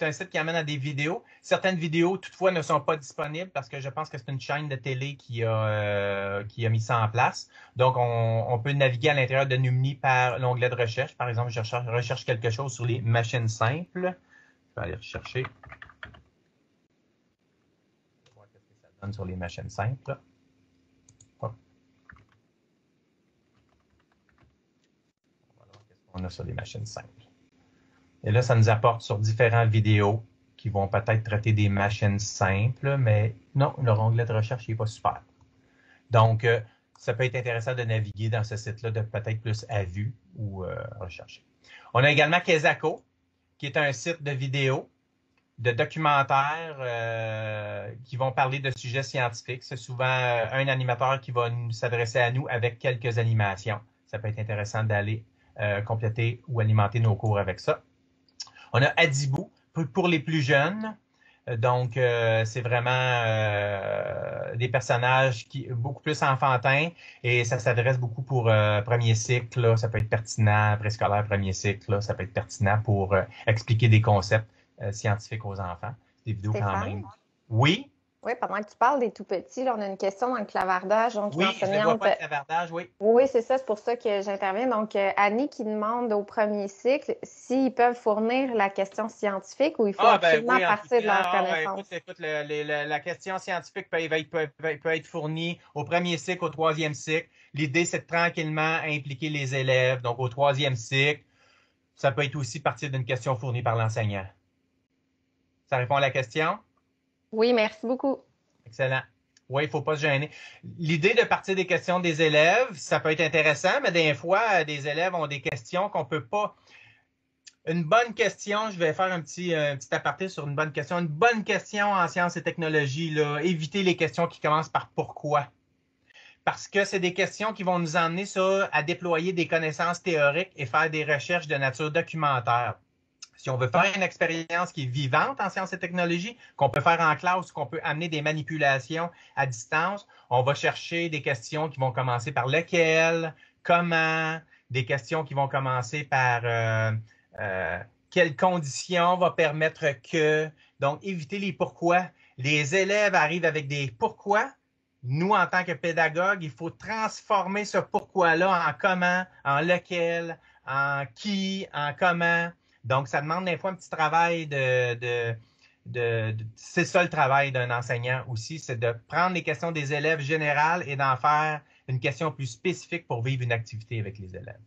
F: un site qui amène à des vidéos. Certaines vidéos, toutefois, ne sont pas disponibles parce que je pense que c'est une chaîne de télé qui a mis ça en place. Donc, on peut naviguer à l'intérieur de Lumni par l'onglet de recherche. Par exemple, je recherche quelque chose sur les machines simples. Je vais aller rechercher. Je vais voir ce que ça donne sur les machines simples. On a sur les machines simples. Et là, ça nous apporte sur différentes vidéos qui vont peut-être traiter des machines simples, mais non, leur onglet de recherche n'est pas super. Donc, ça peut être intéressant de naviguer dans ce site-là, de peut-être plus à vue ou rechercher. On a également Kesako, qui est un site de vidéos, de documentaires qui vont parler de sujets scientifiques. C'est souvent un animateur qui va s'adresser à nous avec quelques animations. Ça peut être intéressant d'aller compléter ou alimenter nos cours avec ça. On a Adibou pour les plus jeunes. Donc, c'est vraiment des personnages beaucoup plus enfantins et ça s'adresse beaucoup pour premier cycle. Là, ça peut être pertinent, préscolaire, premier cycle. Là, ça peut être pertinent pour expliquer des concepts scientifiques aux enfants. Des vidéos quand même. Oui.
H: Oui, pendant que tu parles des tout petits, là, on a une question dans le clavardage. Donc,
F: oui, je ne vois pas le clavardage, oui.
H: Oui, c'est ça, c'est pour ça que j'interviens. Donc, Annie qui demande au premier cycle s'ils peuvent fournir la question scientifique ou il faut absolument partir de leur connaissance.
F: Écoute, la question scientifique peut être fournie au premier cycle, au troisième cycle. L'idée, c'est de tranquillement impliquer les élèves. Donc, au troisième cycle, ça peut être aussi partir d'une question fournie par l'enseignant. Ça répond à la question?
H: Oui, merci beaucoup.
F: Excellent. Oui, il ne faut pas se gêner. L'idée de partir des questions des élèves, ça peut être intéressant, mais des fois, des élèves ont des questions qu'on ne peut pas. Une bonne question, je vais faire un petit aparté sur une bonne question. Une bonne question en sciences et technologies, là, évitez les questions qui commencent par pourquoi. Parce que c'est des questions qui vont nous emmener à déployer des connaissances théoriques et faire des recherches de nature documentaire. Si on veut faire une expérience qui est vivante en sciences et technologies, qu'on peut faire en classe, qu'on peut amener des manipulations à distance, on va chercher des questions qui vont commencer par lequel, comment, des questions qui vont commencer par quelles conditions va permettre que. Donc, éviter les pourquoi. Les élèves arrivent avec des pourquoi. Nous, en tant que pédagogue, il faut transformer ce pourquoi-là en comment, en lequel, en qui, en comment. Donc, ça demande des fois un petit travail c'est ça le travail d'un enseignant aussi, c'est de prendre les questions des élèves générales et d'en faire une question plus spécifique pour vivre une activité avec les élèves.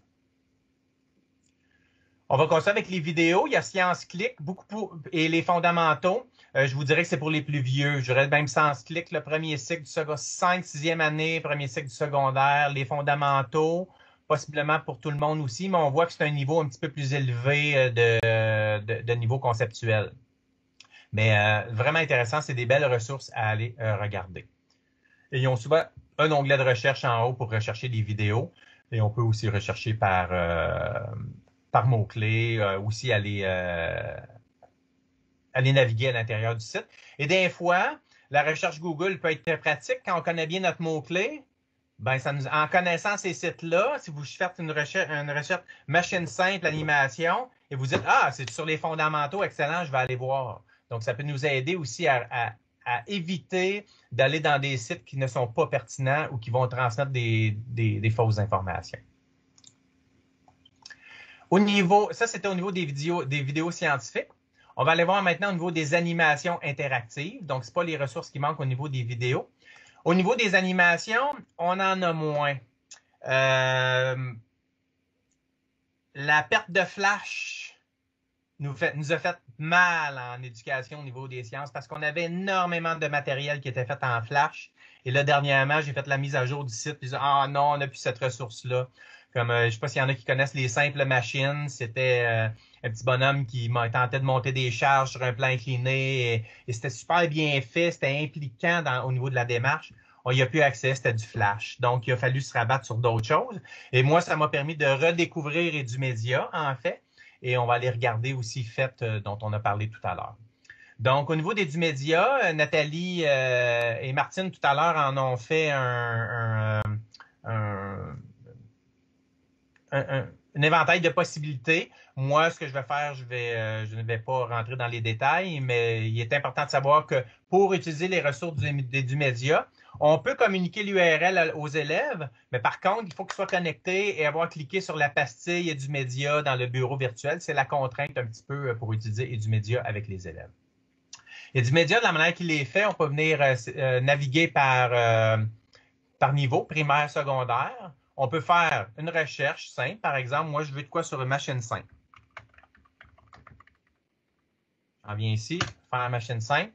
F: On va continuer avec les vidéos. Il y a ScienceClick et les fondamentaux. Je vous dirais que c'est pour les plus vieux. Je dirais même ScienceClick, le premier cycle du 5e, 6e année, premier cycle du secondaire, les fondamentaux. Possiblement pour tout le monde aussi, mais on voit que c'est un niveau un petit peu plus élevé de niveau conceptuel. Mais vraiment intéressant, c'est des belles ressources à aller regarder. Et ils ont souvent un onglet de recherche en haut pour rechercher des vidéos. Et on peut aussi rechercher par mots-clés, aussi aller naviguer à l'intérieur du site. Et des fois, la recherche Google peut être très pratique quand on connaît bien notre mot-clé. Ben, en connaissant ces sites-là, si vous faites une recherche machine simple, animation, et vous dites, ah, c'est sur les fondamentaux, excellent, je vais aller voir. Donc, ça peut nous aider aussi à éviter d'aller dans des sites qui ne sont pas pertinents ou qui vont transmettre des fausses informations. Ça, c'était au niveau des vidéos scientifiques. On va aller voir maintenant au niveau des animations interactives. Donc, ce n'est pas les ressources qui manquent au niveau des vidéos. Au niveau des animations, on en a moins. La perte de flash nous a fait mal en éducation au niveau des sciences parce qu'on avait énormément de matériel qui était fait en flash. Et là, dernièrement, j'ai fait la mise à jour du site. Puis, ah non, on n'a plus cette ressource-là. Comme, je ne sais pas s'il y en a qui connaissent les simples machines. C'était un petit bonhomme qui tentait de monter des charges sur un plan incliné. Et c'était super bien fait. C'était impliquant au niveau de la démarche. On n'y a plus accès. C'était du flash. Donc, il a fallu se rabattre sur d'autres choses. Et moi, ça m'a permis de redécouvrir Edumédia, en fait. Et on va aller regarder aussi FET, dont on a parlé tout à l'heure. Donc, au niveau d'Edumédia, Nathalie et Martine, tout à l'heure, en ont fait un éventail de possibilités. Moi, ce que je vais faire, je ne vais pas rentrer dans les détails, mais il est important de savoir que pour utiliser les ressources d'Edumédia, on peut communiquer l'URL aux élèves, mais par contre, il faut qu'ils soient connectés et avoir cliqué sur la pastille Edumédia dans le bureau virtuel. C'est la contrainte un petit peu pour utiliser Edumédia avec les élèves. Edumédia, de la manière qu'il est fait, on peut venir naviguer par niveau, primaire, secondaire. On peut faire une recherche simple. Par exemple, moi, je veux de quoi sur une machine simple. On vient ici, faire la machine simple.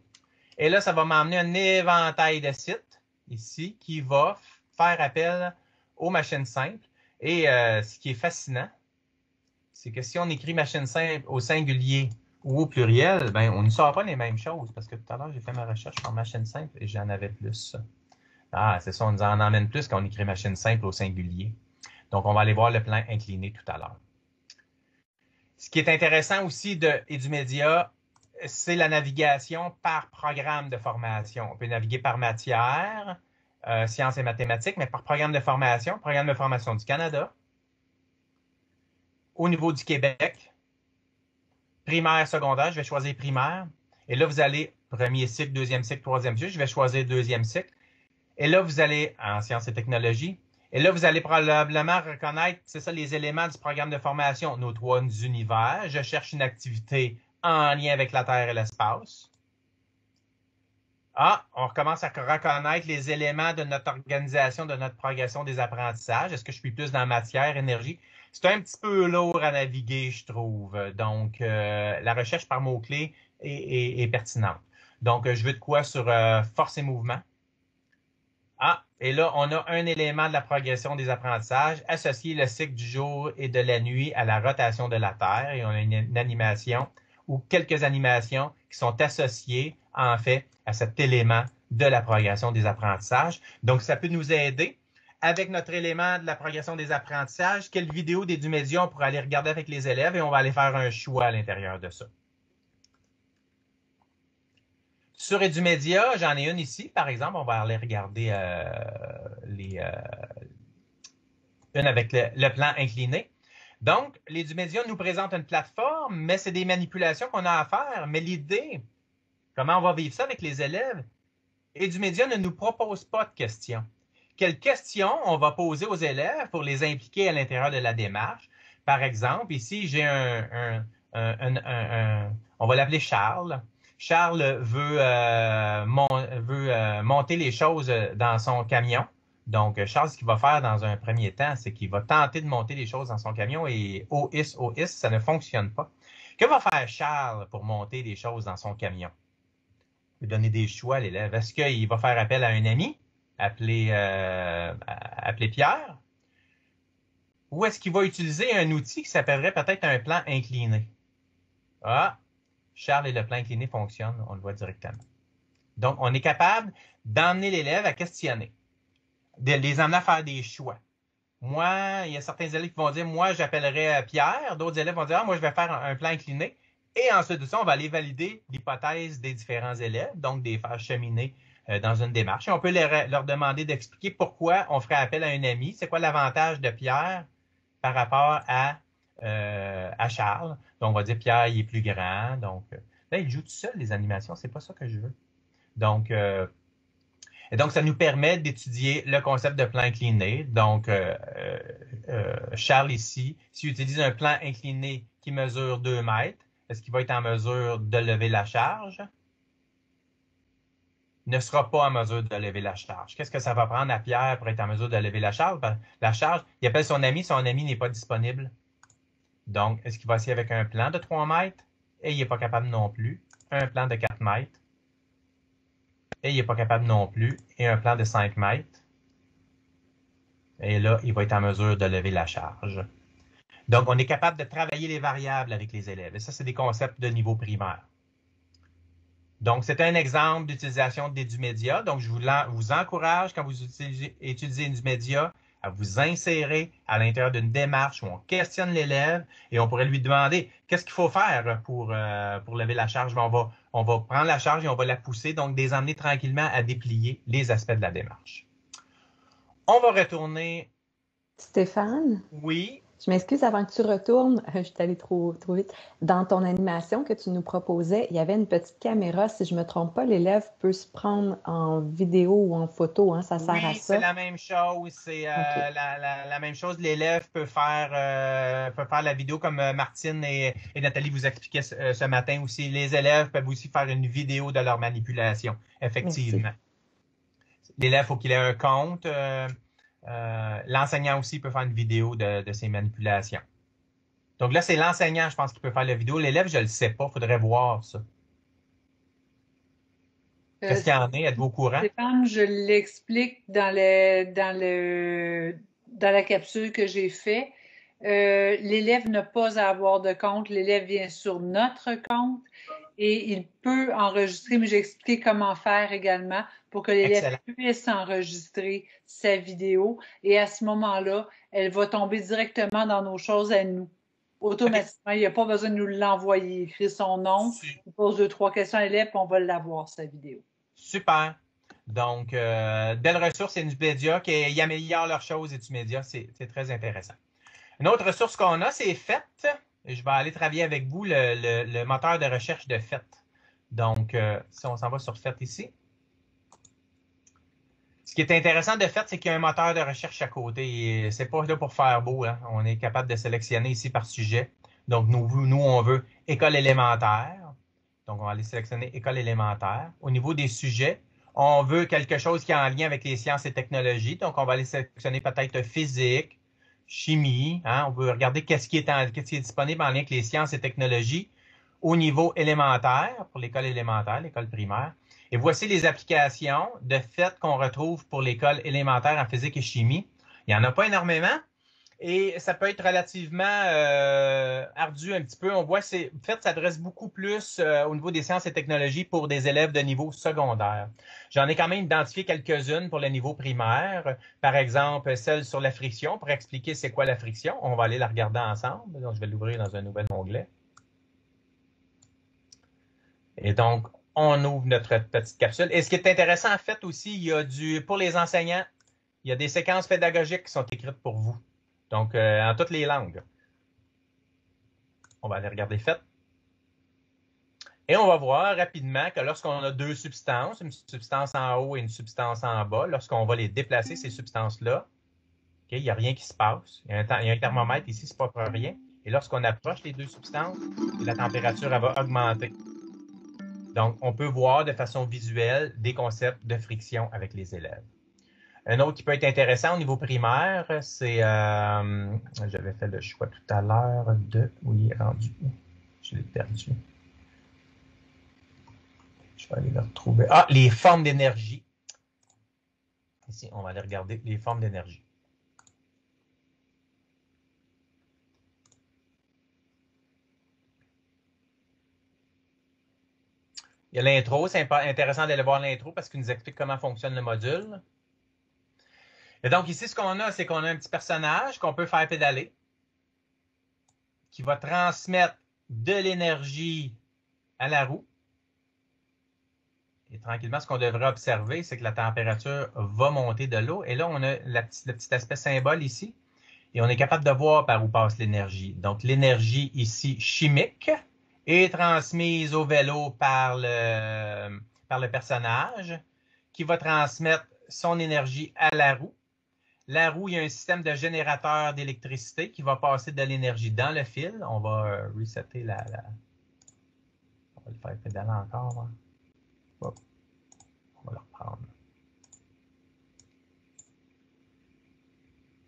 F: Et là, ça va m'emmener un éventail de sites, ici, qui va faire appel aux machines simples. Et ce qui est fascinant, c'est que si on écrit machine simple au singulier ou au pluriel, ben, on ne sort pas les mêmes choses. Parce que tout à l'heure, j'ai fait ma recherche sur machine simple et j'en avais plus. Ah, c'est ça, on nous en emmène plus quand on écrit machine simple au singulier. Donc, on va aller voir le plan incliné tout à l'heure. Ce qui est intéressant aussi d'Edumédia, c'est la navigation par programme de formation. On peut naviguer par matière, sciences et mathématiques, mais par programme de formation du Canada, au niveau du Québec, primaire, secondaire, je vais choisir primaire. Et là, vous allez premier cycle, deuxième cycle, troisième cycle. Je vais choisir deuxième cycle. Et là, vous allez, en sciences et technologies, et là, vous allez probablement reconnaître, c'est ça, les éléments du programme de formation, nos 3 univers. Je cherche une activité en lien avec la Terre et l'espace. Ah, on recommence à reconnaître les éléments de notre organisation, de notre progression des apprentissages. Est-ce que je suis plus dans matière, énergie? C'est un petit peu lourd à naviguer, je trouve. Donc, la recherche par mots-clés est pertinente. Donc, je veux de quoi sur force et mouvement. Ah, et là, on a un élément de la progression des apprentissages, associer le cycle du jour et de la nuit à la rotation de la Terre. Et on a une animation ou quelques animations qui sont associées, en fait, à cet élément de la progression des apprentissages. Donc, ça peut nous aider. Avec notre élément de la progression des apprentissages, quelle vidéo d'Edumédia on pourra aller regarder avec les élèves et on va aller faire un choix à l'intérieur de ça. Sur Edumédia, j'en ai une ici, par exemple, on va aller regarder une avec le plan incliné. Donc, l'Edumédia nous présente une plateforme, mais c'est des manipulations qu'on a à faire. Mais l'idée, comment on va vivre ça avec les élèves? Edumédia ne nous propose pas de questions. Quelles questions on va poser aux élèves pour les impliquer à l'intérieur de la démarche? Par exemple, ici, j'ai on va l'appeler Charles. Charles veut monter les choses dans son camion. Donc, Charles, ce qu'il va faire dans un premier temps, c'est qu'il va tenter de monter les choses dans son camion et OIS, ça ne fonctionne pas. Que va faire Charles pour monter les choses dans son camion? Il va donner des choix à l'élève. Est-ce qu'il va faire appel à un ami, appeler Pierre? Ou est-ce qu'il va utiliser un outil qui s'appellerait peut-être un plan incliné? Ah! Charles et le plan incliné fonctionnent, on le voit directement. Donc, on est capable d'emmener l'élève à questionner, de les emmener à faire des choix. Moi, il y a certains élèves qui vont dire, moi, j'appellerais Pierre. D'autres élèves vont dire, ah, moi, je vais faire un plan incliné. Et ensuite de ça, on va aller valider l'hypothèse des différents élèves, donc des faire cheminer dans une démarche. Et on peut leur demander d'expliquer pourquoi on ferait appel à un ami. C'est quoi l'avantage de Pierre par rapport à Charles. Donc, on va dire Pierre, il est plus grand. Donc, là, il joue tout seul les animations. C'est pas ça que je veux. Donc, ça nous permet d'étudier le concept de plan incliné. Donc, Charles ici, s'il utilise un plan incliné qui mesure 2 mètres, est-ce qu'il va être en mesure de lever la charge? Il ne sera pas en mesure de lever la charge. Qu'est-ce que ça va prendre à Pierre pour être en mesure de lever la charge? La charge, il appelle son ami n'est pas disponible. Donc, est-ce qu'il va essayer avec un plan de 3 mètres? Et il n'est pas capable non plus. Un plan de 4 mètres. Et il n'est pas capable non plus. Et un plan de 5 mètres. Et là, il va être en mesure de lever la charge. Donc, on est capable de travailler les variables avec les élèves. Et ça, c'est des concepts de niveau primaire. Donc, c'est un exemple d'utilisation d'Edumédia. Donc, je vous encourage, quand vous utilisez Edumédia, à vous insérer à l'intérieur d'une démarche où on questionne l'élève et on pourrait lui demander qu'est-ce qu'il faut faire pour lever la charge. On va prendre la charge et on va la pousser, donc les emmener tranquillement à déplier les aspects de la démarche. On va retourner.
G: Stéphane?
F: Oui.
G: Je m'excuse avant que tu retournes, je suis allée trop vite. Dans ton animation que tu nous proposais, il y avait une petite caméra. Si je ne me trompe pas, l'élève peut se prendre en vidéo ou en photo. Hein, ça sert à ça.
F: Oui, c'est la même chose. C'est okay. la même chose. L'élève peut faire la vidéo comme Martine et Nathalie vous expliquaient ce matin aussi. Les élèves peuvent aussi faire une vidéo de leur manipulation, effectivement. L'élève, il faut qu'il ait un compte. L'enseignant aussi peut faire une vidéo de ses manipulations. Donc là, c'est l'enseignant, je pense, qui peut faire la vidéo. L'élève, je ne le sais pas. Il faudrait voir ça. Qu'est-ce qu'il y en est? Êtes-vous au courant?
D: Stéphane, je l'explique dans la capsule que j'ai faite. L'élève n'a pas à avoir de compte. L'élève vient sur notre compte et il peut enregistrer, mais j'ai expliqué comment faire également pour que l'élève puisse enregistrer sa vidéo. Et à ce moment-là, elle va tomber directement dans nos choses à nous. Automatiquement, il n'y a pas besoin de nous l'envoyer. Il écrit son nom, il pose 2-3 questions à l'élève, puis on va l'avoir, sa vidéo. Super.
F: Donc, belle ressource Edumédia qui améliore leurs choses Edumédia, c'est très intéressant. Une autre ressource qu'on a, c'est FET. Je vais aller travailler avec vous le moteur de recherche de FET. Donc, si on s'en va sur FET ici. Ce qui est intéressant de FET, c'est qu'il y a un moteur de recherche à côté. Ce n'est pas là pour faire beau. Hein. On est capable de sélectionner ici par sujet. Donc, nous, on veut école élémentaire. Donc, on va aller sélectionner école élémentaire. Au niveau des sujets, on veut quelque chose qui est en lien avec les sciences et technologies. Donc, on va aller sélectionner peut-être physique, chimie. Hein. On veut regarder qu'est-ce qui est disponible en lien avec les sciences et technologies au niveau élémentaire, pour l'école élémentaire, l'école primaire. Et voici les applications de FET qu'on retrouve pour l'école élémentaire en physique et chimie. Il n'y en a pas énormément et ça peut être relativement ardu un petit peu. On voit que FET s'adresse beaucoup plus au niveau des sciences et technologies pour des élèves de niveau secondaire. J'en ai quand même identifié quelques-unes pour le niveau primaire. Par exemple, celle sur la friction pour expliquer c'est quoi la friction. On va aller la regarder ensemble. Donc, je vais l'ouvrir dans un nouvel onglet. Et donc, on ouvre notre petite capsule. Et ce qui est intéressant, en fait, aussi, il y a pour les enseignants, il y a des séquences pédagogiques qui sont écrites pour vous. Donc, en toutes les langues. On va aller regarder FET. Et on va voir rapidement que lorsqu'on a deux substances, une substance en haut et une substance en bas, lorsqu'on va les déplacer, ces substances-là, il n'y a rien qui se passe. Il y a un thermomètre ici, c'est pas pour rien. Et lorsqu'on approche les deux substances, la température elle va augmenter. Donc, on peut voir de façon visuelle des concepts de friction avec les élèves. Un autre qui peut être intéressant au niveau primaire, c'est, j'avais fait le choix tout à l'heure de, où il est rendu, je l'ai perdu. Je vais aller le retrouver. Ah, les formes d'énergie. Ici, on va aller regarder les formes d'énergie. Il y a l'intro, c'est intéressant d'aller voir l'intro parce qu'il nous explique comment fonctionne le module. Et donc ici, ce qu'on a, c'est qu'on a un petit personnage qu'on peut faire pédaler, qui va transmettre de l'énergie à la roue. Et tranquillement, ce qu'on devrait observer, c'est que la température va monter de l'eau. Et là, on a le petit aspect symbole ici. Et on est capable de voir par où passe l'énergie. Donc, l'énergie ici chimique est transmise au vélo par le personnage qui va transmettre son énergie à la roue. La roue, il y a un système de générateur d'électricité qui va passer de l'énergie dans le fil. On va resetter On va le faire pédaler encore. Hein. Hop. On va le reprendre.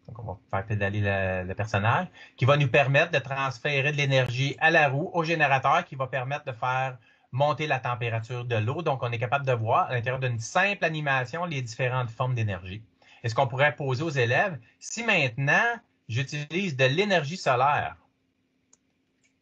F: Donc, on va faire pédaler le personnage qui va nous permettre de transférer de l'énergie à la roue, au générateur qui va permettre de faire monter la température de l'eau. Donc, on est capable de voir à l'intérieur d'une simple animation les différentes formes d'énergie. Et ce qu'on pourrait poser aux élèves, si maintenant j'utilise de l'énergie solaire,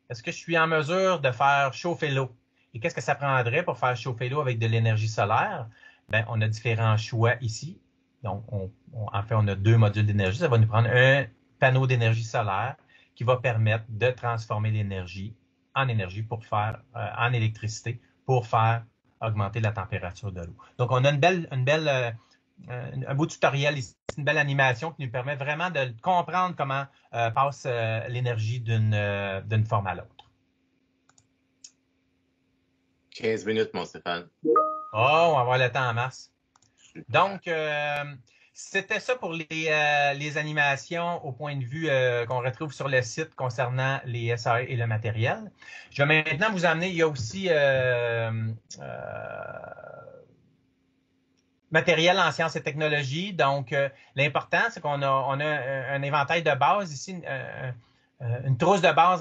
F: est-ce que je suis en mesure de faire chauffer l'eau? Et qu'est-ce que ça prendrait pour faire chauffer l'eau avec de l'énergie solaire? Bien, on a différents choix ici. Donc, en fait, on a deux modules d'énergie. Ça va nous prendre un panneau d'énergie solaire qui va permettre de transformer l'énergie en énergie pour faire, en électricité pour faire augmenter la température de l'eau. Donc, on a un beau tutoriel ici, une belle animation qui nous permet vraiment de comprendre comment passe l'énergie d'une forme à l'autre.
A: 15 minutes, mon Stéphane.
F: Oh, on va avoir le temps en masse. Donc, c'était ça pour les animations au point de vue qu'on retrouve sur le site concernant les SAE et le matériel. Je vais maintenant vous amener, il y a aussi matériel en sciences et technologies. Donc, l'important, c'est qu'on a un éventail de base ici, une trousse de base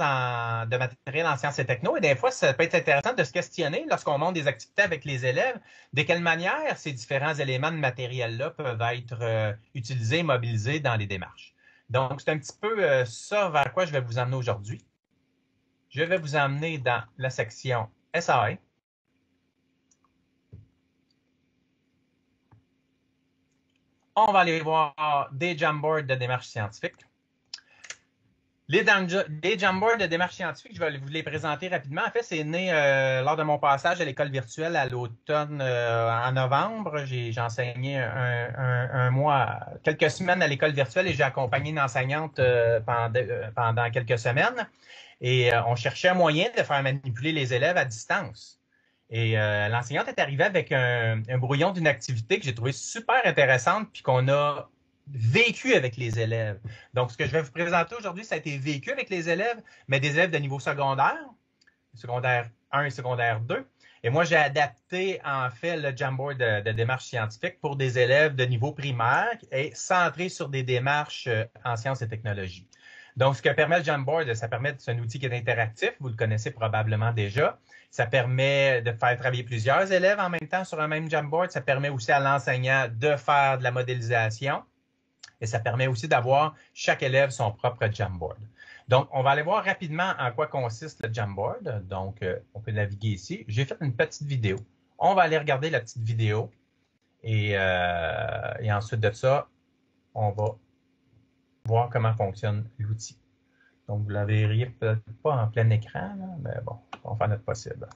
F: de matériel en sciences et techno. Et des fois, ça peut être intéressant de se questionner lorsqu'on monte des activités avec les élèves, de quelle manière ces différents éléments de matériel-là peuvent être utilisés, mobilisés dans les démarches. Donc, c'est un petit peu ça vers quoi je vais vous amener aujourd'hui. Je vais vous amener dans la section SAE. On va aller voir des Jamboards de démarche scientifique. Les Jamboards de démarche scientifique, je vais vous les présenter rapidement. En fait, c'est né lors de mon passage à l'école virtuelle à l'automne, en novembre. J'enseignais un mois, quelques semaines à l'école virtuelle et j'ai accompagné une enseignante pendant quelques semaines. Et on cherchait un moyen de faire manipuler les élèves à distance. Et l'enseignante est arrivée avec un brouillon d'une activité que j'ai trouvé super intéressante puis qu'on a vécu avec les élèves. Donc, ce que je vais vous présenter aujourd'hui, ça a été vécu avec les élèves, mais des élèves de niveau secondaire 1 et secondaire 2. Et moi, j'ai adapté, en fait, le Jamboard de démarche scientifique pour des élèves de niveau primaire et centré sur des démarches en sciences et technologies. Donc, ce que permet le Jamboard, c'est un outil qui est interactif, vous le connaissez probablement déjà. Ça permet de faire travailler plusieurs élèves en même temps sur un même Jamboard. Ça permet aussi à l'enseignant de faire de la modélisation. Et ça permet aussi d'avoir chaque élève son propre Jamboard. Donc, on va aller voir rapidement en quoi consiste le Jamboard. Donc, on peut naviguer ici. J'ai fait une petite vidéo. On va aller regarder la petite vidéo. Et ensuite de ça, on va voir comment fonctionne l'outil. Donc, vous ne la verriez peut-être pas en plein écran, là, mais bon, on va faire notre possible.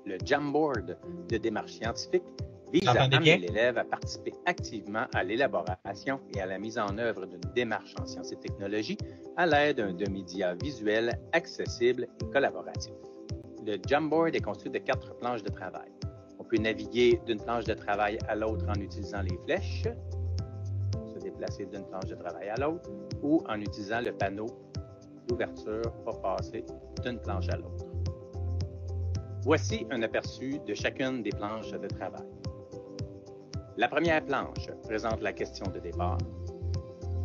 I: Le Jamboard de démarche scientifique vise à amener l'élève à participer activement à l'élaboration et à la mise en œuvre d'une démarche en sciences et technologies à l'aide de médias visuels accessibles et collaboratifs. Le Jamboard est construit de 4 planches de travail. On peut naviguer d'une planche de travail à l'autre en utilisant les flèches, se déplacer d'une planche de travail à l'autre, ou en utilisant le panneau d'ouverture pour passer d'une planche à l'autre. Voici un aperçu de chacune des planches de travail. La première planche présente la question de départ,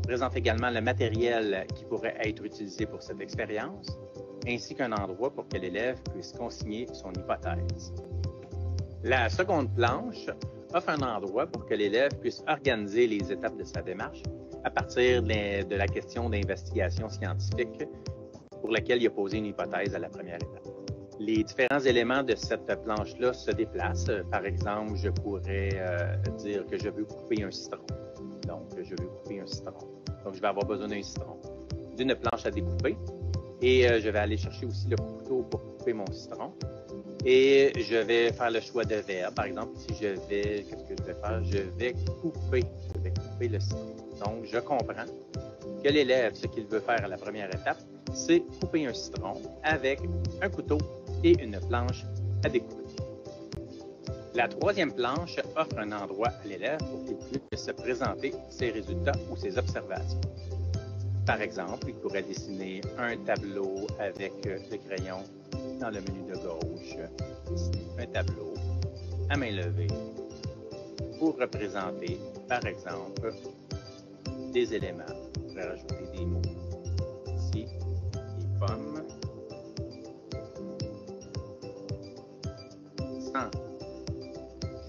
I: présente également le matériel qui pourrait être utilisé pour cette expérience, ainsi qu'un endroit pour que l'élève puisse consigner son hypothèse. La seconde planche offre un endroit pour que l'élève puisse organiser les étapes de sa démarche à partir de la question d'investigation scientifique pour laquelle il a posé une hypothèse à la première étape. Les différents éléments de cette planche-là se déplacent. Par exemple, je pourrais dire que je veux couper un citron. Donc, je veux couper un citron. Donc, je vais avoir besoin d'un citron, d'une planche à découper. Et je vais aller chercher aussi le couteau pour couper mon citron. Et je vais faire le choix de verbe. Par exemple, si je vais, qu'est-ce que je vais faire? Je vais couper le citron. Donc, je comprends que l'élève, ce qu'il veut faire à la première étape, c'est couper un citron avec un couteau et une planche à découper. La troisième planche offre un endroit à l'élève pour qu'il puisse se présenter ses résultats ou ses observations. Par exemple, il pourrait dessiner un tableau avec le crayon dans le menu de gauche, dessiner un tableau à main levée pour représenter, par exemple, des éléments. On pourrait rajouter des mots. Ici, des pommes. Sans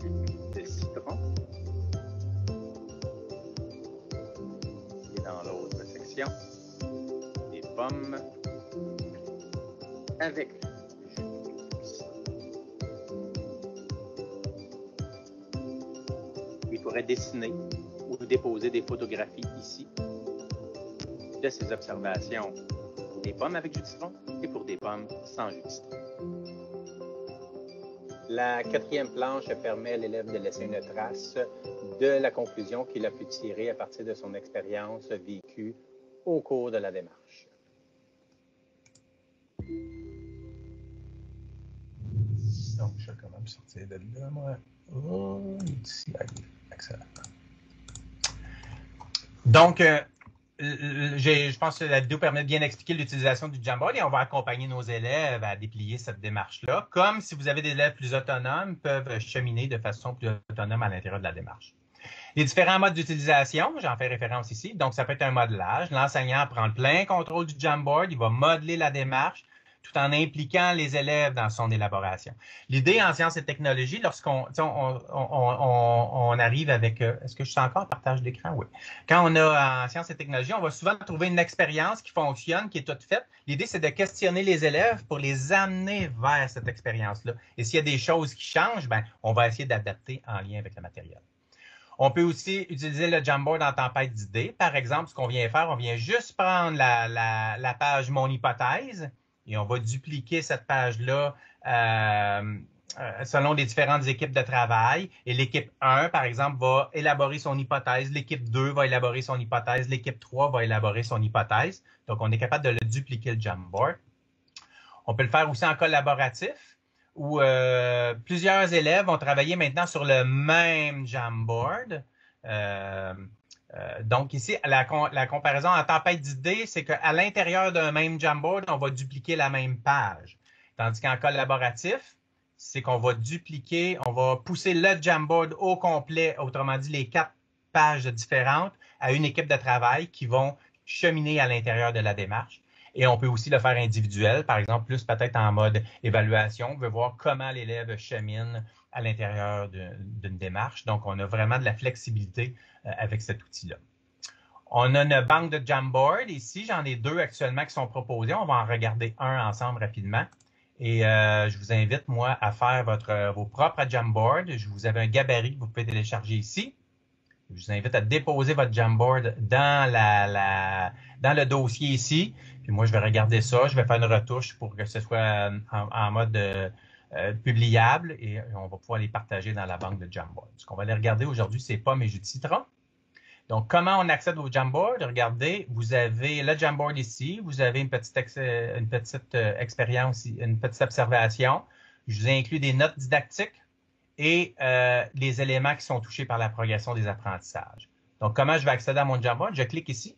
I: jus de citron. Et dans l'autre section, des pommes avec jus de citron. Il pourrait dessiner ou déposer des photographies ici de ces observations pour des pommes avec jus de citron et pour des pommes sans jus de citron. La quatrième planche permet à l'élève de laisser une trace de la conclusion qu'il a pu tirer à partir de son expérience vécue au cours de la démarche.
F: Donc, je vais quand même sortir de là, moi. Oh, ici, excellent. Donc, je pense que la vidéo permet de bien expliquer l'utilisation du Jamboard et on va accompagner nos élèves à déplier cette démarche-là. Comme si vous avez des élèves plus autonomes, peuvent cheminer de façon plus autonome à l'intérieur de la démarche. Les différents modes d'utilisation, j'en fais référence ici. Donc, ça peut être un modelage. L'enseignant prend le plein contrôle du Jamboard, il va modeler la démarche tout en impliquant les élèves dans son élaboration. L'idée en sciences et technologies, lorsqu'on on arrive avec... Est-ce que je suis encore en partage d'écran? Oui. Quand on a en sciences et technologies, on va souvent trouver une expérience qui fonctionne, qui est toute faite. L'idée, c'est de questionner les élèves pour les amener vers cette expérience-là. Et s'il y a des choses qui changent, ben, on va essayer d'adapter en lien avec le matériel. On peut aussi utiliser le Jamboard en tempête d'idées. Par exemple, ce qu'on vient faire, on vient juste prendre la page « Mon hypothèse » et on va dupliquer cette page-là selon les différentes équipes de travail. Et l'équipe 1, par exemple, va élaborer son hypothèse. L'équipe 2 va élaborer son hypothèse. L'équipe 3 va élaborer son hypothèse. Donc, on est capable de le dupliquer, le Jamboard. On peut le faire aussi en collaboratif. où plusieurs élèves vont travailler maintenant sur le même Jamboard. Donc ici, la comparaison en tempête d'idées, c'est qu'à l'intérieur d'un même Jamboard, on va dupliquer la même page. Tandis qu'en collaboratif, c'est qu'on va dupliquer, on va pousser le Jamboard au complet, autrement dit les 4 pages différentes, à une équipe de travail qui vont cheminer à l'intérieur de la démarche. Et on peut aussi le faire individuel, par exemple, plus peut-être en mode évaluation. On veut voir comment l'élève chemine à l'intérieur d'une démarche. Donc, on a vraiment de la flexibilité avec cet outil-là. On a une banque de Jamboard ici. J'en ai 2 actuellement qui sont proposés. On va en regarder un ensemble rapidement. Et je vous invite, moi, à faire vos propres Jamboard. Je vous avais un gabarit que vous pouvez télécharger ici. Je vous invite à déposer votre Jamboard dans le dossier ici. Puis moi, je vais regarder ça. Je vais faire une retouche pour que ce soit en mode publiable et on va pouvoir les partager dans la banque de Jamboard. Ce qu'on va aller regarder aujourd'hui, c'est pommes et jus de citron. Donc, comment on accède au Jamboard? Regardez, vous avez le Jamboard ici. Vous avez une petite expérience, une petite observation. Je vous ai inclus des notes didactiques et les éléments qui sont touchés par la progression des apprentissages. Donc, comment je vais accéder à mon Jamboard? Je clique ici.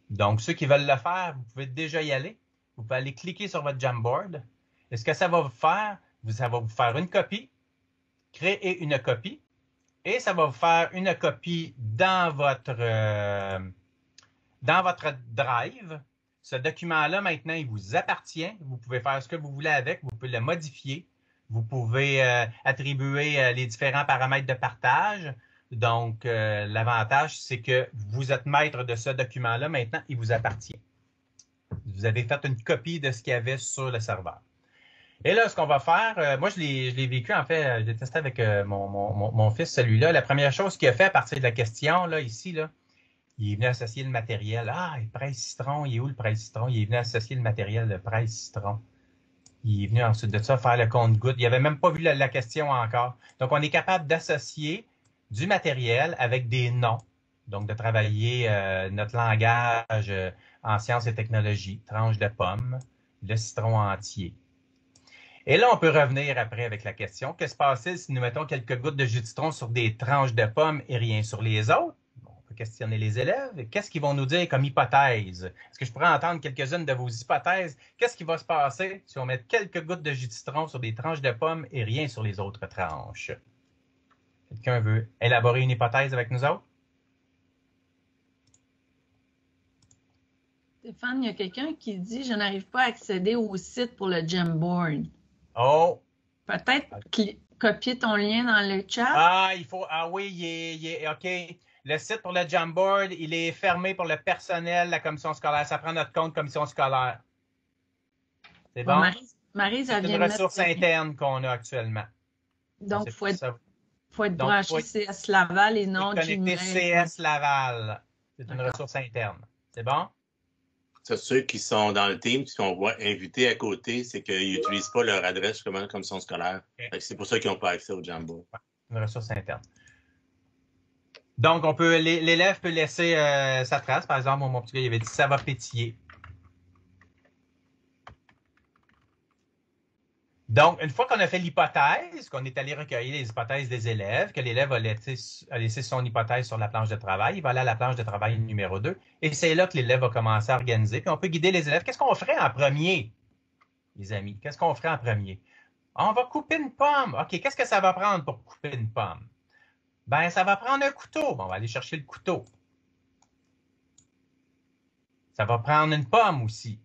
F: Donc, ceux qui veulent le faire, vous pouvez déjà y aller. Vous pouvez aller cliquer sur votre Jamboard. Et ce que ça va vous faire, ça va vous faire une copie, créer une copie, et ça va vous faire une copie dans votre Drive. Ce document-là, maintenant, il vous appartient. Vous pouvez faire ce que vous voulez avec. Vous pouvez le modifier. Vous pouvez attribuer les différents paramètres de partage. Donc, l'avantage, c'est que vous êtes maître de ce document-là. Maintenant, il vous appartient. Vous avez fait une copie de ce qu'il y avait sur le serveur. Et là, ce qu'on va faire, moi, je l'ai vécu, en fait, je l'ai testé avec mon fils, celui-là. La première chose qu'il a fait à partir de la question, là, ici, là, il est venu associer le matériel. Ah, le presse citron, il est où le presse citron? Il est venu associer le matériel de presse citron. Il est venu ensuite de ça faire le compte-gouttes. Il n'avait même pas vu la question encore. Donc, on est capable d'associer du matériel avec des noms. Donc, de travailler notre langage en sciences et technologies, tranche de pomme, le citron entier. Et là, on peut revenir après avec la question. Qu'est-ce qui se passe si nous mettons quelques gouttes de jus de citron sur des tranches de pommes et rien sur les autres? On peut questionner les élèves. Qu'est-ce qu'ils vont nous dire comme hypothèse? Est-ce que je pourrais entendre quelques-unes de vos hypothèses? Qu'est-ce qui va se passer si on met quelques gouttes de jus de citron sur des tranches de pommes et rien sur les autres tranches? Quelqu'un veut élaborer une hypothèse avec nous autres?
B: Stéphane, il y a quelqu'un qui dit « Je n'arrive pas à accéder au site pour le Jamboard ».
F: Oh!
B: Peut-être copier ton lien dans le chat.
F: Ah, oui, OK. Le site pour le Jamboard, il est fermé pour le personnel de la commission scolaire. Ça prend notre compte commission scolaire. C'est bon?
B: Maryse,
F: c'est une ressource interne qu'on a actuellement.
B: Donc, il faut être branché CS Laval et non
F: connecté CS Laval. C'est une ressource interne. C'est bon?
A: Ceux qui sont dans le team, qui qu'on voit invités à côté, c'est qu'ils n'utilisent pas leur adresse comme commission scolaire. Okay. C'est pour ça qu'ils n'ont pas accès au Jamboard.
F: Une ressource interne. Donc, l'élève peut laisser sa trace. Par exemple, mon petit gars, il avait dit « ça va pétiller ». Donc, une fois qu'on a fait l'hypothèse, qu'on est allé recueillir les hypothèses des élèves, que l'élève a laissé son hypothèse sur la planche de travail, il va aller à la planche de travail numéro 2, et c'est là que l'élève va commencer à organiser, puis on peut guider les élèves. Qu'est-ce qu'on ferait en premier, les amis? Qu'est-ce qu'on ferait en premier? On va couper une pomme. OK, qu'est-ce que ça va prendre pour couper une pomme? Ben, ça va prendre un couteau. Bon, on va aller chercher le couteau. Ça va prendre une pomme aussi.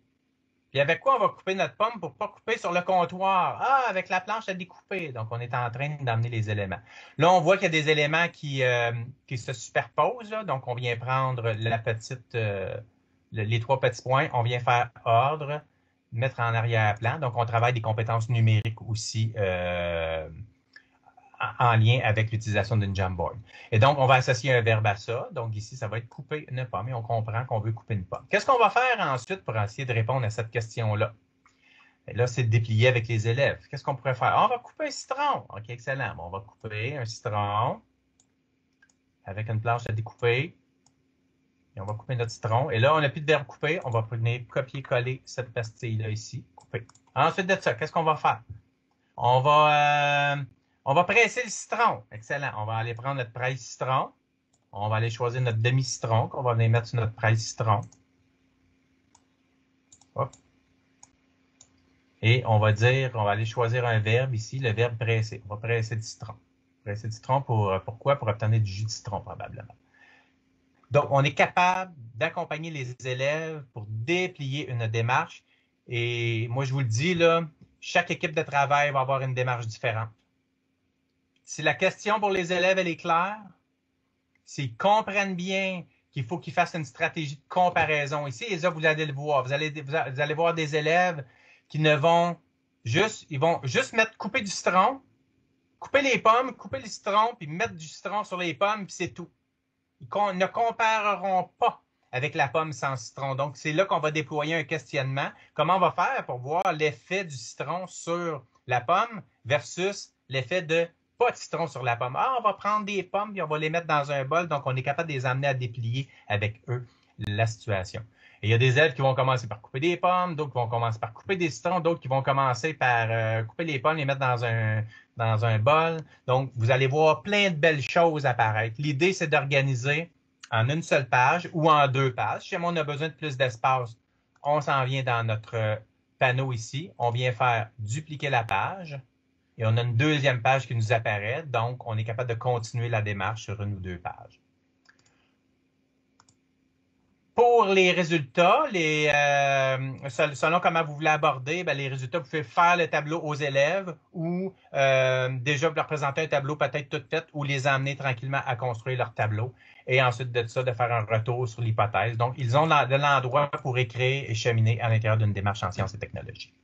F: Puis avec quoi on va couper notre pomme pour ne pas couper sur le comptoir? Ah, avec la planche à découper. Donc, on est en train d'amener les éléments. Là, on voit qu'il y a des éléments qui se superposent. Là. Donc, on vient prendre les 3 petits points. On vient faire ordre, mettre en arrière-plan. Donc, on travaille des compétences numériques aussi en lien avec l'utilisation d'une Jamboard. Et donc, on va associer un verbe à ça. Donc, ici, ça va être couper une pomme et on comprend qu'on veut couper une pomme. Qu'est-ce qu'on va faire ensuite pour essayer de répondre à cette question-là? Et là, c'est de déplier avec les élèves. Qu'est-ce qu'on pourrait faire? On va couper un citron. OK, excellent. Bon, on va couper un citron avec une planche à découper. Et on va couper notre citron. Et là, on n'a plus de verbe couper. On va venir copier-coller cette pastille-là ici. Couper. Ensuite de ça, qu'est-ce qu'on va faire? On va presser le citron. Excellent. On va aller prendre notre presse citron. On va aller choisir notre demi-citron qu'on va venir mettre sur notre presse citron. Hop. Et on va aller choisir un verbe ici, le verbe presser. On va presser du citron. Presser du citron pourquoi? Pour obtenir du jus de citron, probablement. Donc, on est capable d'accompagner les élèves pour déplier une démarche. Et moi, je vous le dis, là, chaque équipe de travail va avoir une démarche différente. Si la question pour les élèves, elle est claire, s'ils comprennent bien qu'il faut qu'ils fassent une stratégie de comparaison ici, et ça, vous allez le voir. Vous allez voir des élèves qui ne vont juste, ils vont juste couper du citron, couper les pommes, couper le citron, puis mettre du citron sur les pommes, puis c'est tout. Ils ne compareront pas avec la pomme sans citron. Donc, c'est là qu'on va déployer un questionnement. Comment on va faire pour voir l'effet du citron sur la pomme versus l'effet de pas de citron sur la pomme? Ah, on va prendre des pommes et on va les mettre dans un bol. Donc, on est capable de les amener à déplier avec eux la situation. Et il y a des élèves qui vont commencer par couper des pommes, d'autres qui vont commencer par couper des citrons, d'autres qui vont commencer par couper les pommes et les mettre dans un bol. Donc, vous allez voir plein de belles choses apparaître. L'idée, c'est d'organiser en une seule page ou en 2 pages. Si jamais on a besoin de plus d'espace, on s'en vient dans notre panneau ici. On vient faire dupliquer la page et on a une deuxième page qui nous apparaît. Donc, on est capable de continuer la démarche sur 1 ou 2 pages. Pour les résultats, selon comment vous voulez aborder, les résultats, vous pouvez faire le tableau aux élèves ou déjà vous leur présenter un tableau peut-être tout fait ou les amener tranquillement à construire leur tableau et ensuite de ça, de faire un retour sur l'hypothèse. Donc, ils ont de l'endroit pour écrire et cheminer à l'intérieur d'une démarche en sciences et technologies.